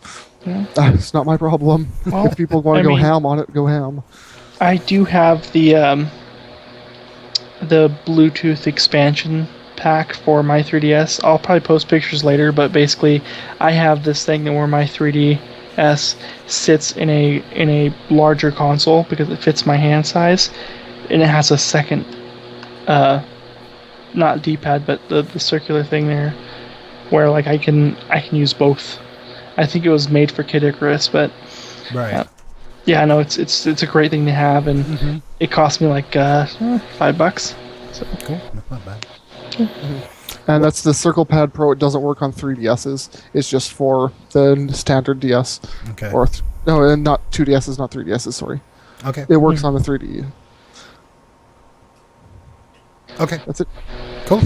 it's not my problem. Well, if people want to go ham on it, go ham. I do have the Bluetooth expansion pack for my 3DS. I'll probably post pictures later, but basically I have this thing where my 3DS sits in a larger console because it fits my hand size, and it has a second not D-pad but the circular thing there where like I can use both. I think it was made for Kid Icarus, but no, it's a great thing to have, and it cost me like $5. So cool, that's not bad. And that's the Circle Pad Pro. It doesn't work on 3DSs. It's just for the standard DS. Okay. And not 2DSs, not 3DSs. Sorry. Okay. It works on the 3D. Okay. That's it. Cool.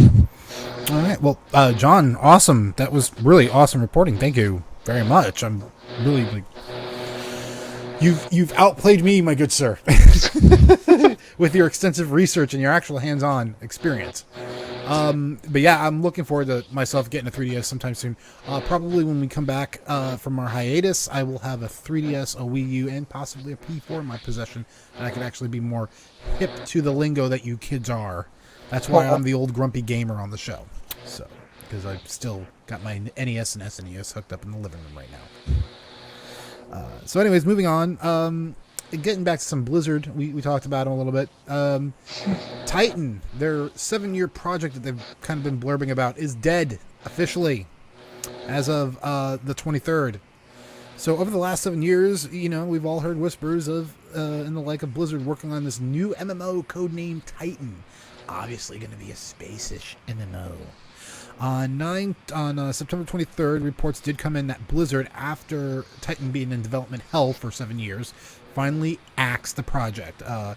All right. Well, John, awesome. That was really awesome reporting. Thank you very much. I'm really like. You've outplayed me, my good sir, with your extensive research and your actual hands-on experience. But yeah, I'm looking forward to myself getting a 3DS sometime soon. Probably when we come back from our hiatus, I will have a 3DS, a Wii U, and possibly a P4 in my possession, and I can actually be more hip to the lingo that you kids are. That's why I'm the old grumpy gamer on the show. So, because I've still got my NES and SNES hooked up in the living room right now. So anyways, moving on, getting back to some Blizzard, we talked about them a little bit. Titan, their 7-year project that they've kind of been blurbing about, is dead, officially, as of the 23rd. So over the last 7 years, we've all heard whispers of, and the like of Blizzard working on this new MMO codenamed Titan. Obviously going to be a space-ish MMO. On September 23rd, reports did come in that Blizzard, after Titan being in development hell for 7 years, finally axed the project. The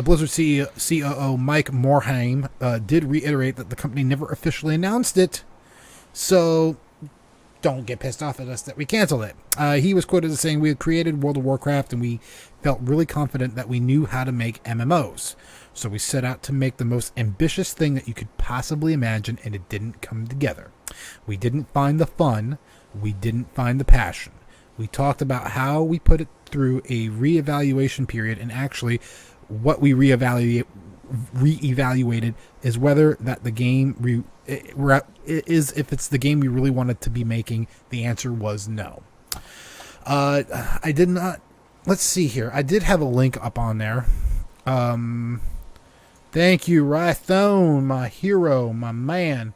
Blizzard COO Mike Morhaime did reiterate that the company never officially announced it, so don't get pissed off at us that we canceled it. He was quoted as saying, "We had created World of Warcraft and we felt really confident that we knew how to make MMOs. So we set out to make the most ambitious thing that you could possibly imagine, and it didn't come together. We didn't find the fun. We didn't find the passion. We talked about how we put it through a reevaluation period, and actually what we reevaluated is whether that the game if it's the game we really wanted to be making. The answer was no." I did not. Let's see here. I did have a link up on there. Thank you, Rythone, my hero, my man.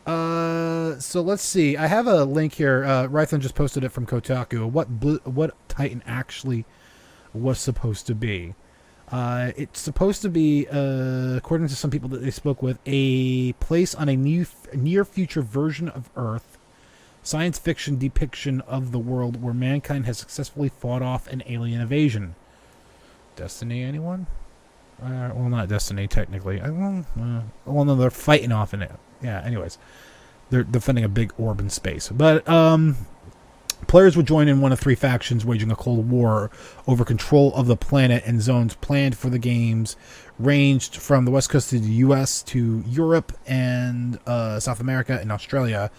So let's see. I have a link here. Rython just posted it from Kotaku. What Titan actually was supposed to be. It's supposed to be, according to some people that they spoke with, a place on a near future version of Earth, science fiction depiction of the world where mankind has successfully fought off an alien invasion. Destiny, anyone? Well, not Destiny, technically. No, they're fighting off in it. Yeah, anyways. They're defending a big orb in space. But, players would join in one of 3 factions waging a cold war over control of the planet, and zones planned for the games ranged from the west coast of the U.S. to Europe and South America and Australia.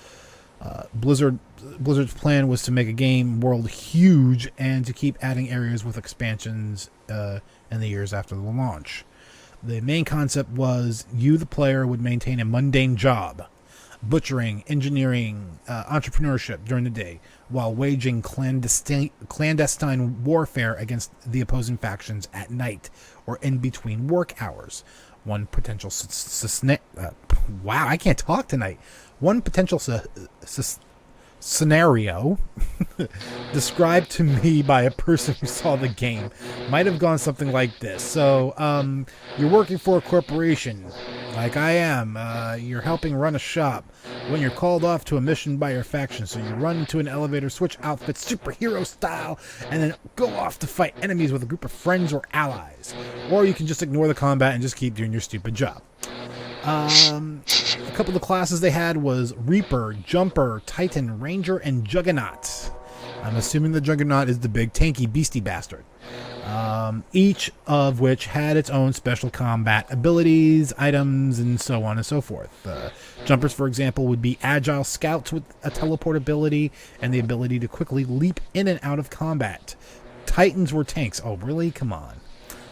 Blizzard's plan was to make a game world huge and to keep adding areas with expansions in the years after the launch. The main concept was you, the player, would maintain a mundane job, butchering, engineering, entrepreneurship during the day, while waging clandestine warfare against the opposing factions at night or in between work hours. One potential wow, I can't talk tonight. One potential scenario described to me by a person who saw the game might have gone something like this. So, you're working for a corporation, like I am. You're helping run a shop when you're called off to a mission by your faction. So you run into an elevator, switch outfits, superhero style, and then go off to fight enemies with a group of friends or allies. Or you can just ignore the combat and just keep doing your stupid job. A couple of the classes they had was Reaper, Jumper, Titan, Ranger, and Juggernaut. I'm assuming the Juggernaut is the big tanky beastie bastard. Each of which had its own special combat abilities, items, and so on and so forth. Jumpers, for example, would be agile scouts with a teleport ability and the ability to quickly leap in and out of combat. Titans were tanks. Oh, really? Come on.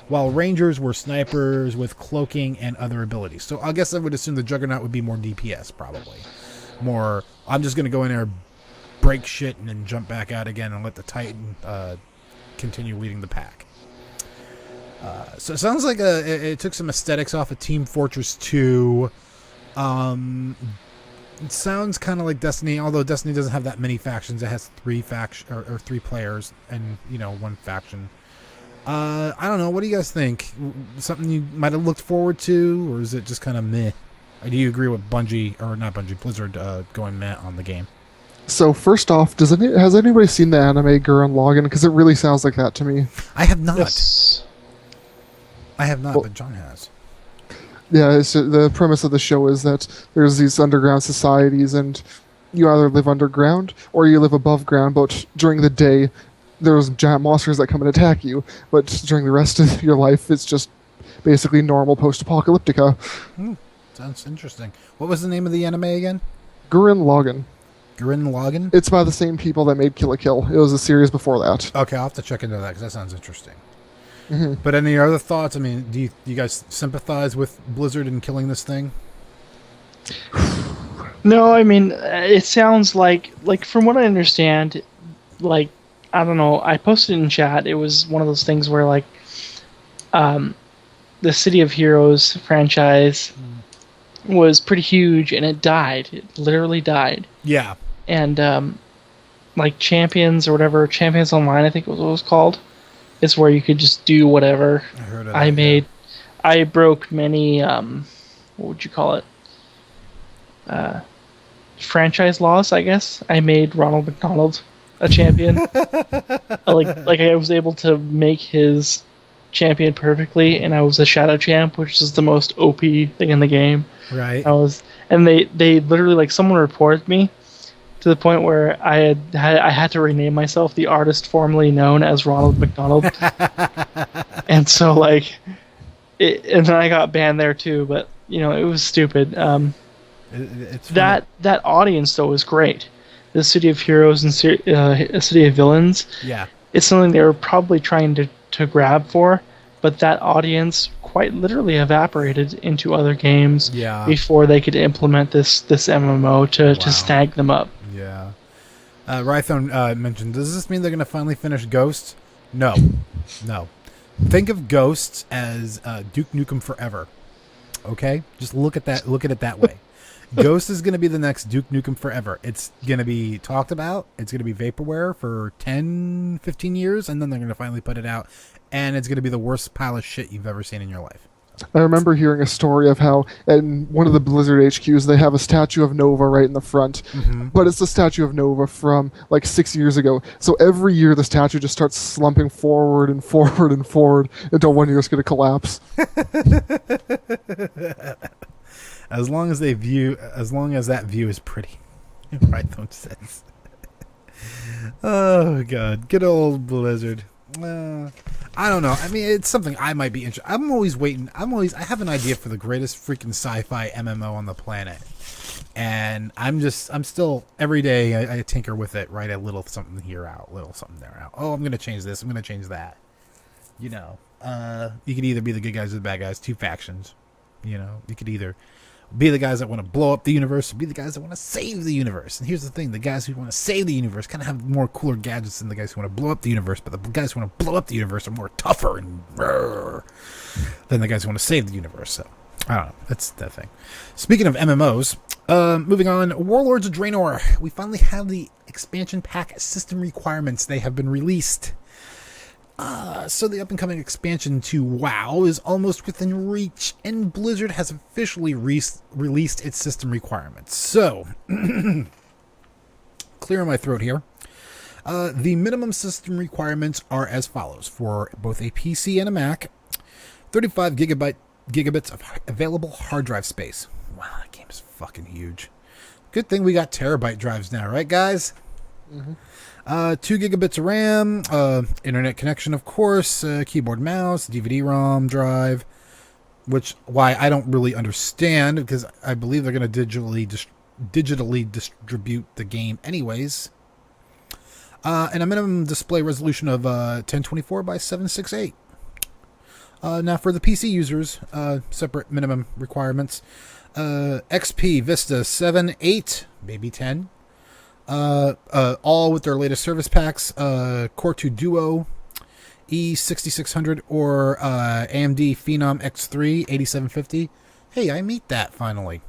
While Rangers were snipers with cloaking and other abilities. So I guess I would assume the Juggernaut would be more DPS, probably. More, I'm just going to go in there, break shit, and then jump back out again and let the Titan continue leading the pack. So it sounds like it took some aesthetics off of Team Fortress 2. It sounds kind of like Destiny, although Destiny doesn't have that many factions. It has three players and, one faction. I don't know. What do you guys think? Something you might have looked forward to, or is it just kind of meh? Or do you agree with Blizzard going meh on the game? So first off, has anybody seen the anime Gurren Lagann? Because it really sounds like that to me. I have not. Yes. I have not, but John has. Yeah, the premise of the show is that there's these underground societies, and you either live underground or you live above ground, but during the day, there's giant monsters that come and attack you, but during the rest of your life, it's just basically normal post-apocalyptica. Sounds interesting. What was the name of the anime again? Gurren Lagann. Gurren Lagann? It's by the same people that made Kill la Kill. It was a series before that. Okay, I'll have to check into that, because that sounds interesting. Mm-hmm. But any other thoughts? I mean, do you guys sympathize with Blizzard in killing this thing? No, I mean, it sounds like from what I understand, I don't know, I posted in chat, it was one of those things where, the City of Heroes franchise was pretty huge, and it died. It literally died. Yeah. And, Champions or whatever, Champions Online, I think was what it was called, is where you could just do whatever. I heard of that. I broke many, what would you call it? Franchise laws, I guess. I made Ronald McDonald a champion. I was able to make his champion perfectly, and I was a shadow champ, which is the most OP thing in the game. Right. They literally, someone reported me to the point where I had to rename myself the artist formerly known as Ronald McDonald. And so and then I got banned there too, but it was stupid. That audience though is great. The City of Heroes and City of Villains. Yeah. It's something they were probably trying to grab for, but that audience quite literally evaporated into other games before they could implement this MMO to snag them up. Yeah. Rython mentioned, does this mean they're going to finally finish Ghosts? No. Think of Ghosts as Duke Nukem Forever. Okay? Just look at it that way. Ghost is going to be the next Duke Nukem Forever. It's going to be talked about. It's going to be vaporware for 10, 15 years, and then they're going to finally put it out. And it's going to be the worst pile of shit you've ever seen in your life. I remember hearing a story of how in one of the Blizzard HQs they have a statue of Nova right in the front. Mm-hmm. But it's the statue of Nova from 6 years ago. So every year the statue just starts slumping forward and forward and forward until one year it's going to collapse. As long as that view is pretty, Rython says. Oh God, good old Blizzard. I don't know. I mean, it's something I might be interested. I'm always waiting. I have an idea for the greatest freaking sci-fi MMO on the planet. And I'm still every day I tinker with it, write a little something here out, little something there out. Oh, I'm gonna change this. I'm gonna change that. You know, you could either be the good guys or the bad guys. Two factions. You know, you could either be the guys that want to blow up the universe or be the guys that want to save the universe. And here's the thing: the guys who want to save the universe kind of have more cooler gadgets than the guys who want to blow up the universe. But the guys who want to blow up the universe are more tougher and than the guys who want to save the universe. So I don't know. That's that thing. Speaking of MMOs, moving on. Warlords of Draenor. We finally have the expansion pack system requirements. They have been released. So the up-and-coming expansion to WoW is almost within reach, and Blizzard has officially released its system requirements. So, clear my throat here. The minimum system requirements are as follows. For both a PC and a Mac, 35 gigabits of available hard drive space. Wow, that game is fucking huge. Good thing we got terabyte drives now, right, guys? Mm-hmm. 2 gigabits of RAM, internet connection, of course, keyboard, mouse, DVD-ROM drive, why I don't really understand, because I believe they're going to digitally distribute the game anyways. And a minimum display resolution of 1024 by 768. Now for the PC users, separate minimum requirements. XP, Vista 7, 8, maybe 10. All with their latest service packs, Core 2 Duo, E6600, or AMD Phenom X3 8750. Hey, I meet that finally.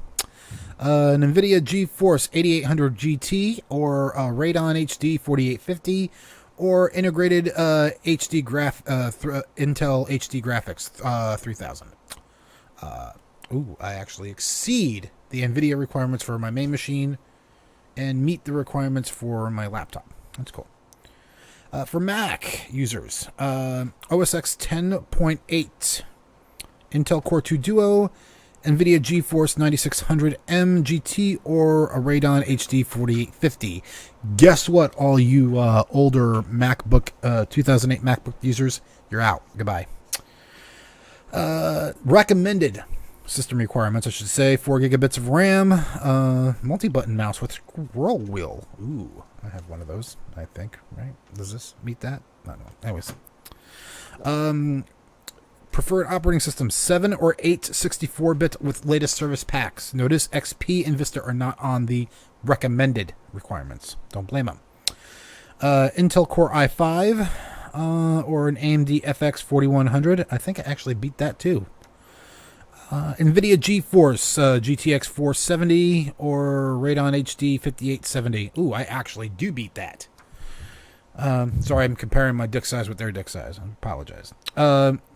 An NVIDIA GeForce 8800 GT, or Radeon HD 4850, or integrated HD Intel HD graphics 3000. I actually exceed the NVIDIA requirements for my main machine and meet the requirements for my laptop. That's cool. For Mac users, OS X 10.8, Intel Core 2 Duo, NVIDIA GeForce 9600M GT, or a Radeon HD 4850. Guess what, all you older MacBook 2008 MacBook users? You're out. Goodbye. Recommended system requirements, I should say: 4 gigabits of RAM, multi-button mouse with scroll wheel. Ooh, I have one of those, I think, right? Does this meet that? I don't know. Anyways. Preferred operating system: 7 or 8 64-bit with latest service packs. Notice XP and Vista are not on the recommended requirements. Don't blame them. Intel Core i5 or an AMD FX 4100. I think I actually beat that too. NVIDIA GeForce GTX 470 or Radeon HD 5870. Ooh, I actually do beat that. Sorry, I'm comparing my dick size with their dick size. I apologize.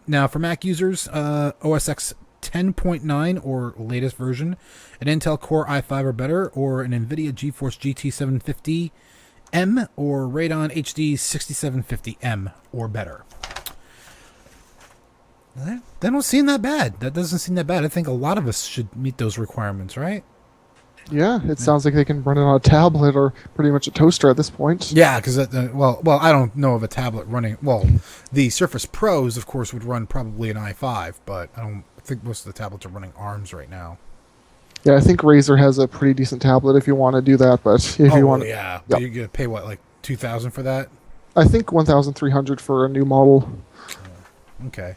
Now, for Mac users, OS X 10.9 or latest version, an Intel Core i5 or better, or an NVIDIA GeForce GT 750M or Radeon HD 6750M or better. That don't seem that bad. That doesn't seem that bad. I think a lot of us should meet those requirements, right? Yeah, it sounds like they can run it on a tablet or pretty much a toaster at this point. Yeah, because well, I don't know of a tablet running. Well, the Surface Pros, of course, would run probably an i5, but I don't think most of the tablets are running ARMs right now. Yeah, I think Razer has a pretty decent tablet if you want to do that, but if you want, yeah, yep. You're gonna pay what, like $2,000 for that? I think $1,300 for a new model. Okay.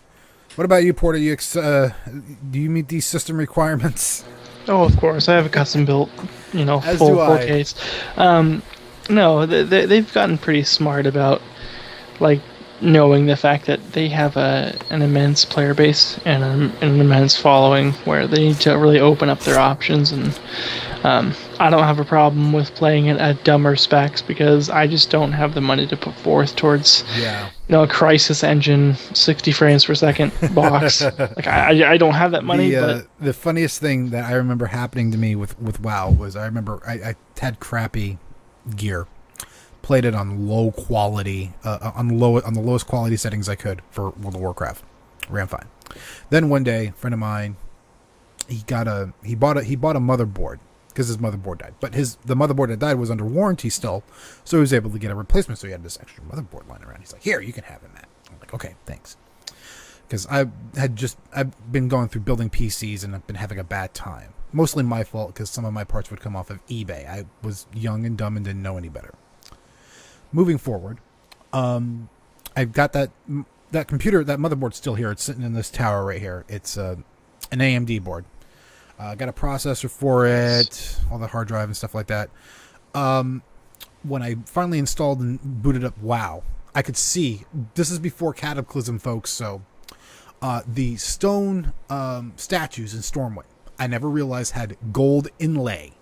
What about you, Porta? Do you meet these system requirements? Oh, of course. I have a custom built, As full do I. case. No, they've gotten pretty smart about, like, knowing the fact that they have an immense player base and an immense following where they need to really open up their options. And I don't have a problem with playing it at dumber specs because I just don't have the money to put forth towards, a Crisis Engine 60 frames per second box. Like I don't have that money. But the funniest thing that I remember happening to me with WoW was I remember I had crappy gear, played it on low quality, on the lowest quality settings I could for World of Warcraft. Ran fine. Then one day, a friend of mine, he bought a motherboard because his motherboard died. But the motherboard that died was under warranty still, so he was able to get a replacement. So he had this extra motherboard lying around. He's like, "Here, you can have it, Matt." I'm like, "Okay, thanks." Because I've been going through building PCs and I've been having a bad time. Mostly my fault because some of my parts would come off of eBay. I was young and dumb and didn't know any better. Moving forward, I've got that computer, that motherboard still here. It's sitting in this tower right here. It's an AMD board. Got a processor for it, all the hard drive and stuff like that. When I finally installed and booted up WoW, I could see, this is before Cataclysm, folks, so the stone statues in Stormwind, I never realized had gold inlay,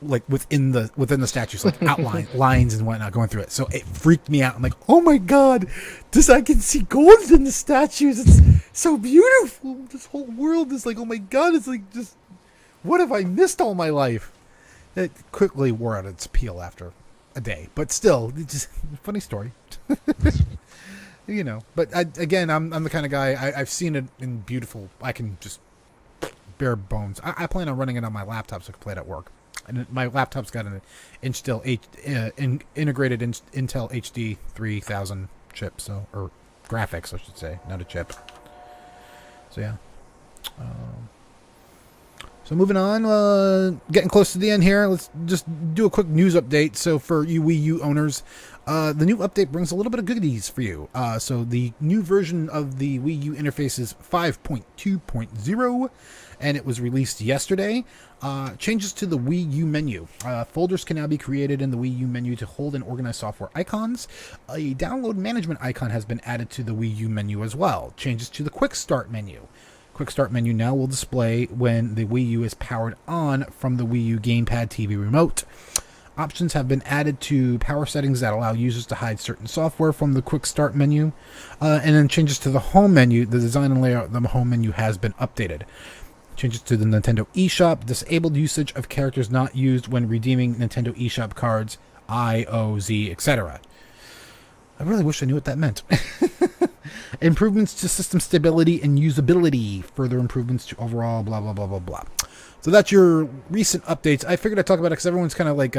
like within the statues, like outline lines and whatnot going through it. So it freaked me out. I'm like, oh my god, I can see gold in the statues. It's so beautiful. This whole world is like, oh my god, it's like, just what have I missed all my life? It quickly wore out its appeal after a day, but still, it's just funny story. You know, but I'm the kind of guy, I've seen it in beautiful. I can just bare bones. I plan on running it on my laptop so I can play it at work. And my laptop's got an integrated Intel HD 3000 chip, or graphics, I should say, not a chip. So yeah. So moving on, getting close to the end here. Let's just do a quick news update. So for you Wii U owners, the new update brings a little bit of goodies for you. So the new version of the Wii U interface is 5.2.0, and it was released yesterday. Changes to the Wii U menu. Folders can now be created in the Wii U menu to hold and organize software icons. A download management icon has been added to the Wii U menu as well. Changes to the Quick Start menu. Quick Start menu now will display when the Wii U is powered on from the Wii U Gamepad TV remote. Options have been added to power settings that allow users to hide certain software from the Quick Start menu. And then changes to the home menu. The design and layout of the home menu has been updated. Changes to the Nintendo eShop. Disabled usage of characters not used when redeeming Nintendo eShop cards, I, O, Z, etc. I really wish I knew what that meant. Improvements to system stability and usability. Further improvements to overall blah, blah, blah, blah, blah. So that's your recent updates. I figured I'd talk about it because everyone's kind of like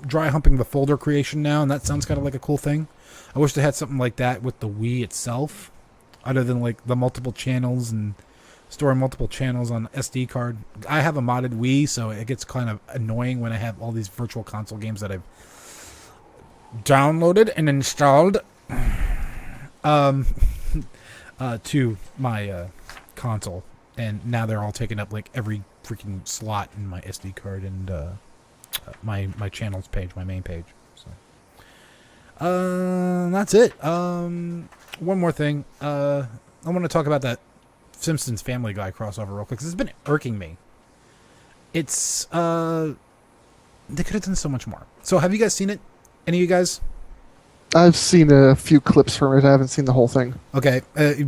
dry humping the folder creation now, and that sounds kind of like a cool thing. I wish they had something like that with the Wii itself, other than like the multiple channels and storing multiple channels on SD card. I have a modded Wii, so it gets kind of annoying when I have all these virtual console games that I've downloaded and installed to my console, and now they're all taking up like every freaking slot in my SD card and my channels page, my main page. So that's it. One more thing. I want to talk about that Simpsons Family Guy crossover real quick because it's been irking me. It's they could have done so much more. So have you guys seen it? Any of you guys? I've seen a few clips from it. I haven't seen the whole thing. Okay.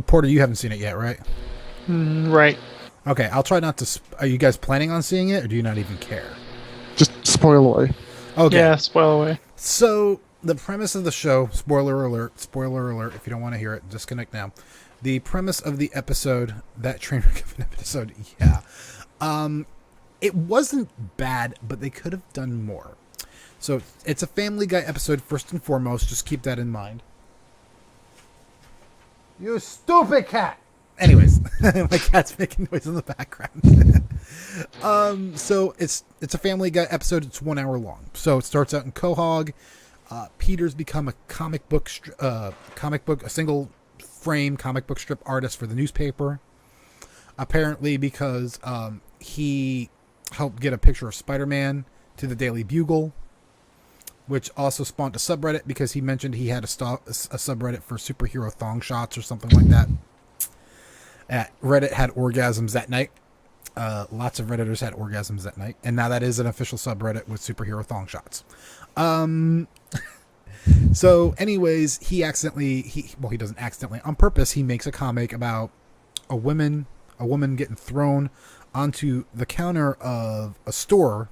Porter, you haven't seen it yet, right? Right. Okay, I'll try not to... Are you guys planning on seeing it, or do you not even care? Just spoil away. Okay. Yeah, spoil away. So, the premise of the show... Spoiler alert, if you don't want to hear it, disconnect now. The premise of the episode... That train wreck of an episode, yeah. It wasn't bad, but they could have done more. So, it's a Family Guy episode, first and foremost. Just keep that in mind. You stupid cat! Anyways, my cat's making noise in the background. So, it's a Family Guy episode. It's 1 hour long. So, it starts out in Quahog. Peter's become a a single frame comic book strip artist for the newspaper. Apparently because he helped get a picture of Spider-Man to the Daily Bugle, which also spawned a subreddit because he mentioned he had a subreddit for superhero thong shots or something like that. Reddit had orgasms that night. Lots of Redditors had orgasms that night. And now that is an official subreddit with superhero thong shots. So anyways, he doesn't accidentally, on purpose, he makes a comic about a woman getting thrown onto the counter of a store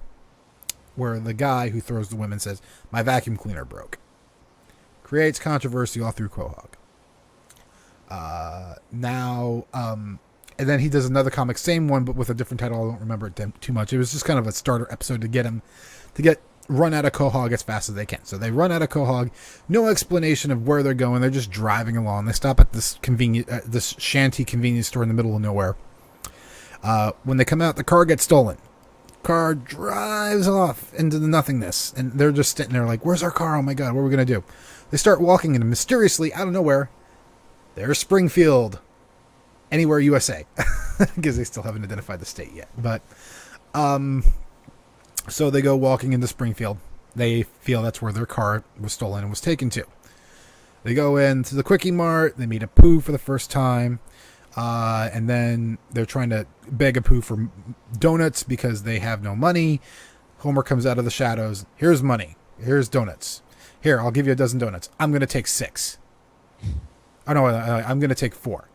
where the guy who throws the women says, "My vacuum cleaner broke." Creates controversy all through Quahog. And then he does another comic, same one, but with a different title. I don't remember it too much. It was just kind of a starter episode to get run out of Quahog as fast as they can. So they run out of Quahog, no explanation of where they're going. They're just driving along. They stop at this shanty convenience store in the middle of nowhere. When they come out, the car gets stolen. Car drives off into the nothingness, and they're just sitting there like, where's our car? Oh my god, what are we going to do? They start walking, and mysteriously, out of nowhere, there's Springfield. Anywhere USA. Because they still haven't identified the state yet. But, so they go walking into Springfield. They feel that's where their car was stolen and was taken to. They go into the Quickie Mart. They meet Apu for the first time. And then they're trying to beg Apu for donuts because they have no money. Homer comes out of the shadows. Here's money. Here's donuts. Here, I'll give you a dozen donuts. I'm going to take 6. Oh, no, I'm going to take 4.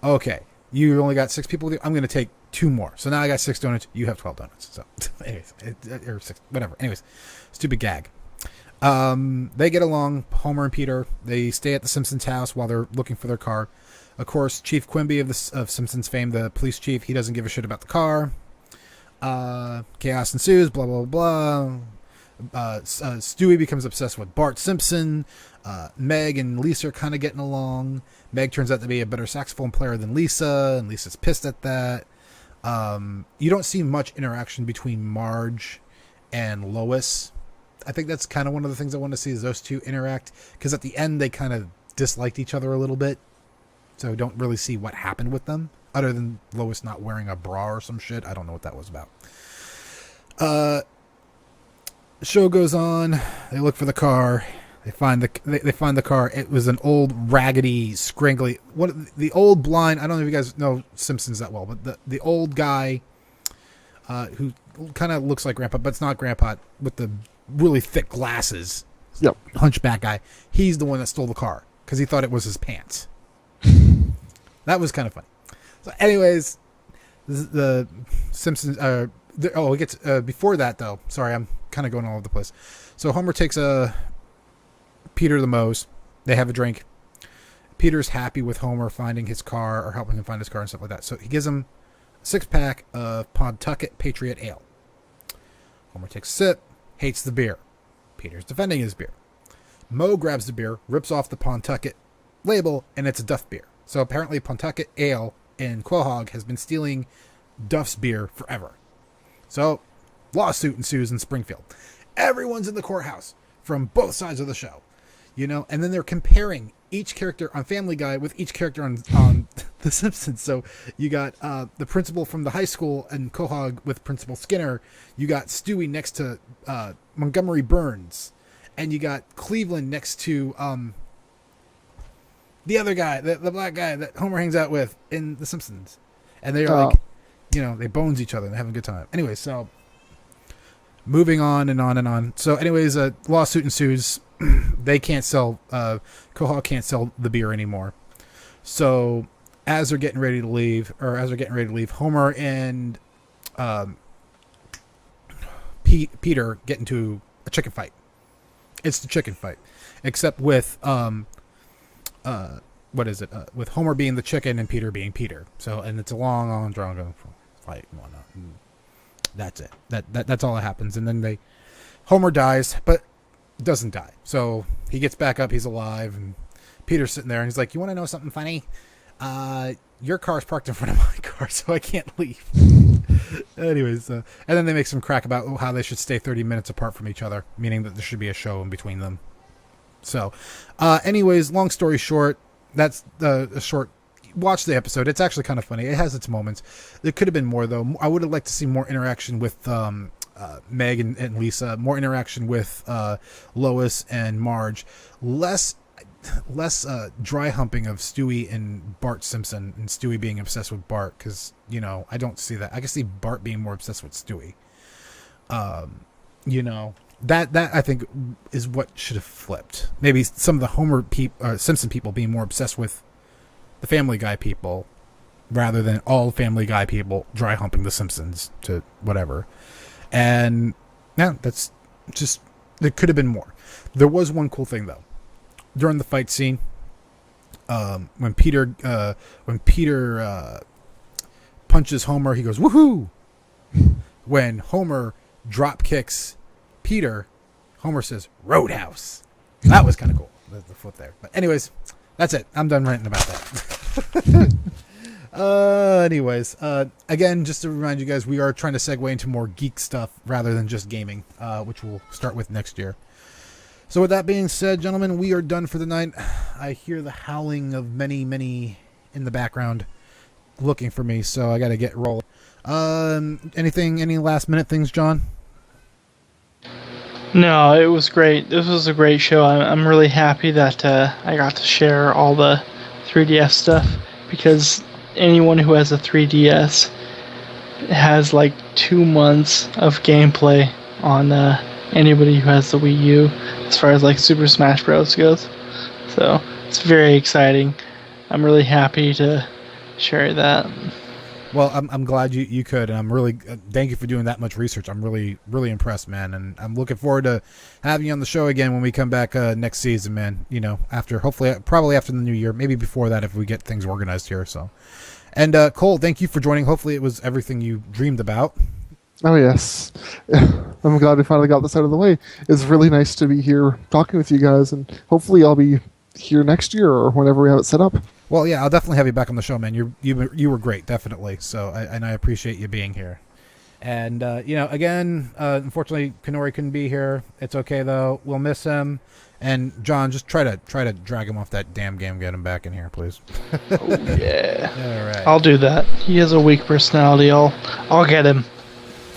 Okay, you only got 6 people with you. I'm going to take 2 more. So now I got 6 donuts. You have 12 donuts. So, anyways, or 6, whatever. Anyways, stupid gag. They get along. Homer and Peter. They stay at the Simpsons' house while they're looking for their car. Of course, Chief Quimby of Simpsons fame, the police chief, he doesn't give a shit about the car. Chaos ensues. Blah blah blah. Stewie becomes obsessed with Bart Simpson. Meg and Lisa are kind of getting along. Meg turns out to be a better saxophone player than Lisa, and Lisa's pissed at that. You don't see much interaction between Marge and Lois. I think that's kind of one of the things I want to see is those two interact, because at the end they kind of disliked each other a little bit, so don't really see what happened with them other than Lois not wearing a bra or some shit. I don't know what that was about. The show goes on. They look for the car. They find the car. It was an old, raggedy, scrangly. The old blind. I don't know if you guys know Simpsons that well, but the old guy who kind of looks like Grandpa, but it's not Grandpa, with the really thick glasses. Yep. Hunchback guy. He's the one that stole the car because he thought it was his pants. That was kind of funny. So, anyways, the Simpsons. We get before that though. Sorry, I'm kind of going all over the place. So Homer takes Peter to the Moe's. They have a drink. Peter's happy with Homer finding his car or helping him find his car and stuff like that. So he gives him a 6-pack of Pawtucket Patriot Ale. Homer takes a sip, hates the beer. Peter's defending his beer. Moe grabs the beer, rips off the Pawtucket label, and it's a Duff beer. So apparently Pawtucket Ale in Quahog has been stealing Duff's beer forever. So lawsuit ensues in Springfield. Everyone's in the courthouse from both sides of the show. You know, and then they're comparing each character on Family Guy with each character on The Simpsons. So you got the principal from the high school in Quahog with Principal Skinner. You got Stewie next to Montgomery Burns. And you got Cleveland next to the other guy, the black guy that Homer hangs out with in The Simpsons. And they're like, you know, they bones each other and they're having a good time. Anyway, so moving on and on and on. So anyways, a lawsuit ensues. They can't sell, Quahog can't sell the beer anymore. So as they're getting ready to leave, Homer and Peter get into a chicken fight. It's the chicken fight, except with with Homer being the chicken and Peter being Peter. So, and it's a long drawn fight and whatnot. And that's it. That's all that happens. And then Homer dies, but doesn't die. So he gets back up. He's alive, and Peter's sitting there, and he's like, "You want to know something funny? Your car's parked in front of my car, so I can't leave." Anyways, and then they make some crack about how they should stay 30 minutes apart from each other, meaning that there should be a show in between them. So, anyways, long story short, that's a short. Watch the episode. It's actually kind of funny. It has its moments. There could have been more, though. I would have liked to see more interaction with Meg and Lisa, more interaction with Lois and Marge, less dry humping of Stewie and Bart Simpson, and Stewie being obsessed with Bart, because, you know, I don't see that. I can see Bart being more obsessed with Stewie. You know, that I think is what should have flipped. Maybe some of the Simpson people being more obsessed with the Family Guy people, rather than all Family Guy people dry humping the Simpsons to whatever. And yeah, that's just, there could have been more. There was one cool thing though. During the fight scene, when Peter punches Homer, he goes woohoo. When Homer drop kicks Peter, Homer says Roadhouse. That was kind of cool. The flip there. But anyways, that's it. I'm done ranting about that. Anyways, again, just to remind you guys, we are trying to segue into more geek stuff rather than just gaming, which we'll start with next year. So with that being said, gentlemen, we are done for the night. I hear the howling of many, many in the background looking for me, so I got to get rolling. Any last minute things, John? No, it was great. This was a great show. I'm really happy that I got to share all the 3DS stuff, because anyone who has a 3DS has like 2 months of gameplay on anybody who has the Wii U as far as like Super Smash Bros. Goes. So it's very exciting. I'm really happy to share that. Well, I'm glad you could, and I'm really thank you for doing that much research. I'm really impressed, man, and I'm looking forward to having you on the show again when we come back next season, man. You know, probably after the new year, maybe before that if we get things organized here. So, and Kole, thank you for joining. Hopefully, it was everything you dreamed about. Oh yes, I'm glad we finally got this out of the way. It's really nice to be here talking with you guys, and hopefully I'll be here next year or whenever we have it set up. Well, yeah, I'll definitely have you back on the show, man. You were great, definitely. So, I appreciate you being here. And again, unfortunately, Kanori couldn't be here. It's okay though. We'll miss him. And John, just try to drag him off that damn game. Get him back in here, please. Oh yeah. All right. I'll do that. He has a weak personality. I'll get him.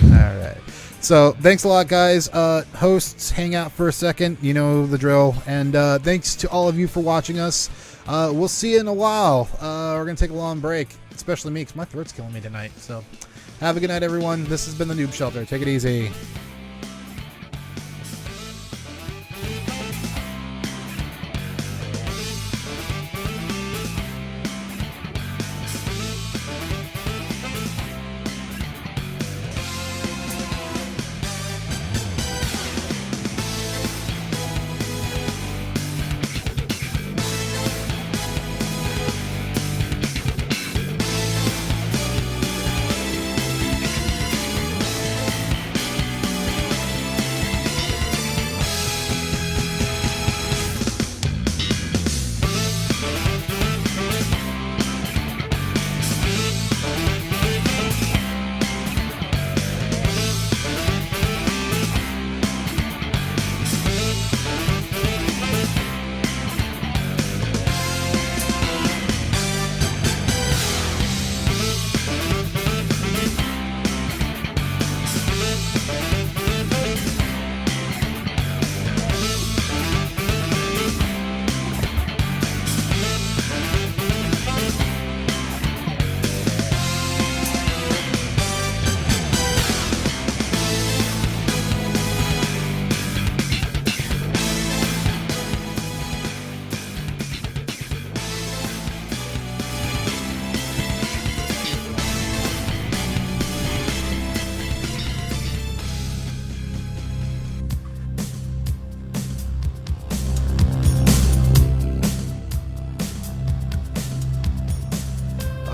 All right. So thanks a lot, guys. Hosts, hang out for a second. You know the drill. And thanks to all of you for watching us. We'll see you in a while. We're going to take a long break, especially me because my throat's killing me tonight. So have a good night, everyone. This has been the Noob Shelter. Take it easy.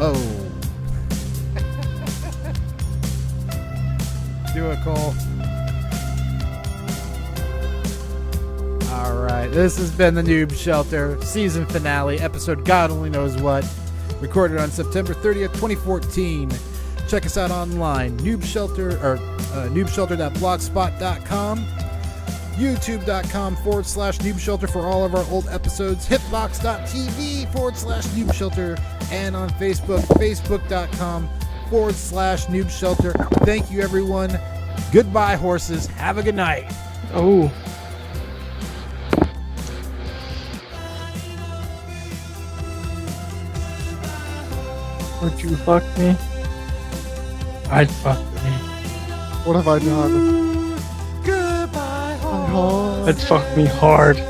Oh. Do it, Kole. Alright, this has been the Noob Shelter season finale, episode God only knows what, recorded on September 30th, 2014. Check us out online, noobshelter.blogspot.com, youtube.com/Noob Shelter for all of our old episodes, hitbox.tv/Noob Shelter, and on Facebook, facebook.com/Noob Shelter. Thank you, everyone. Goodbye, horses. Have a good night. Oh. Would you fuck me? I'd fuck me. What have I done? Goodbye, horses. I'd fuck me hard.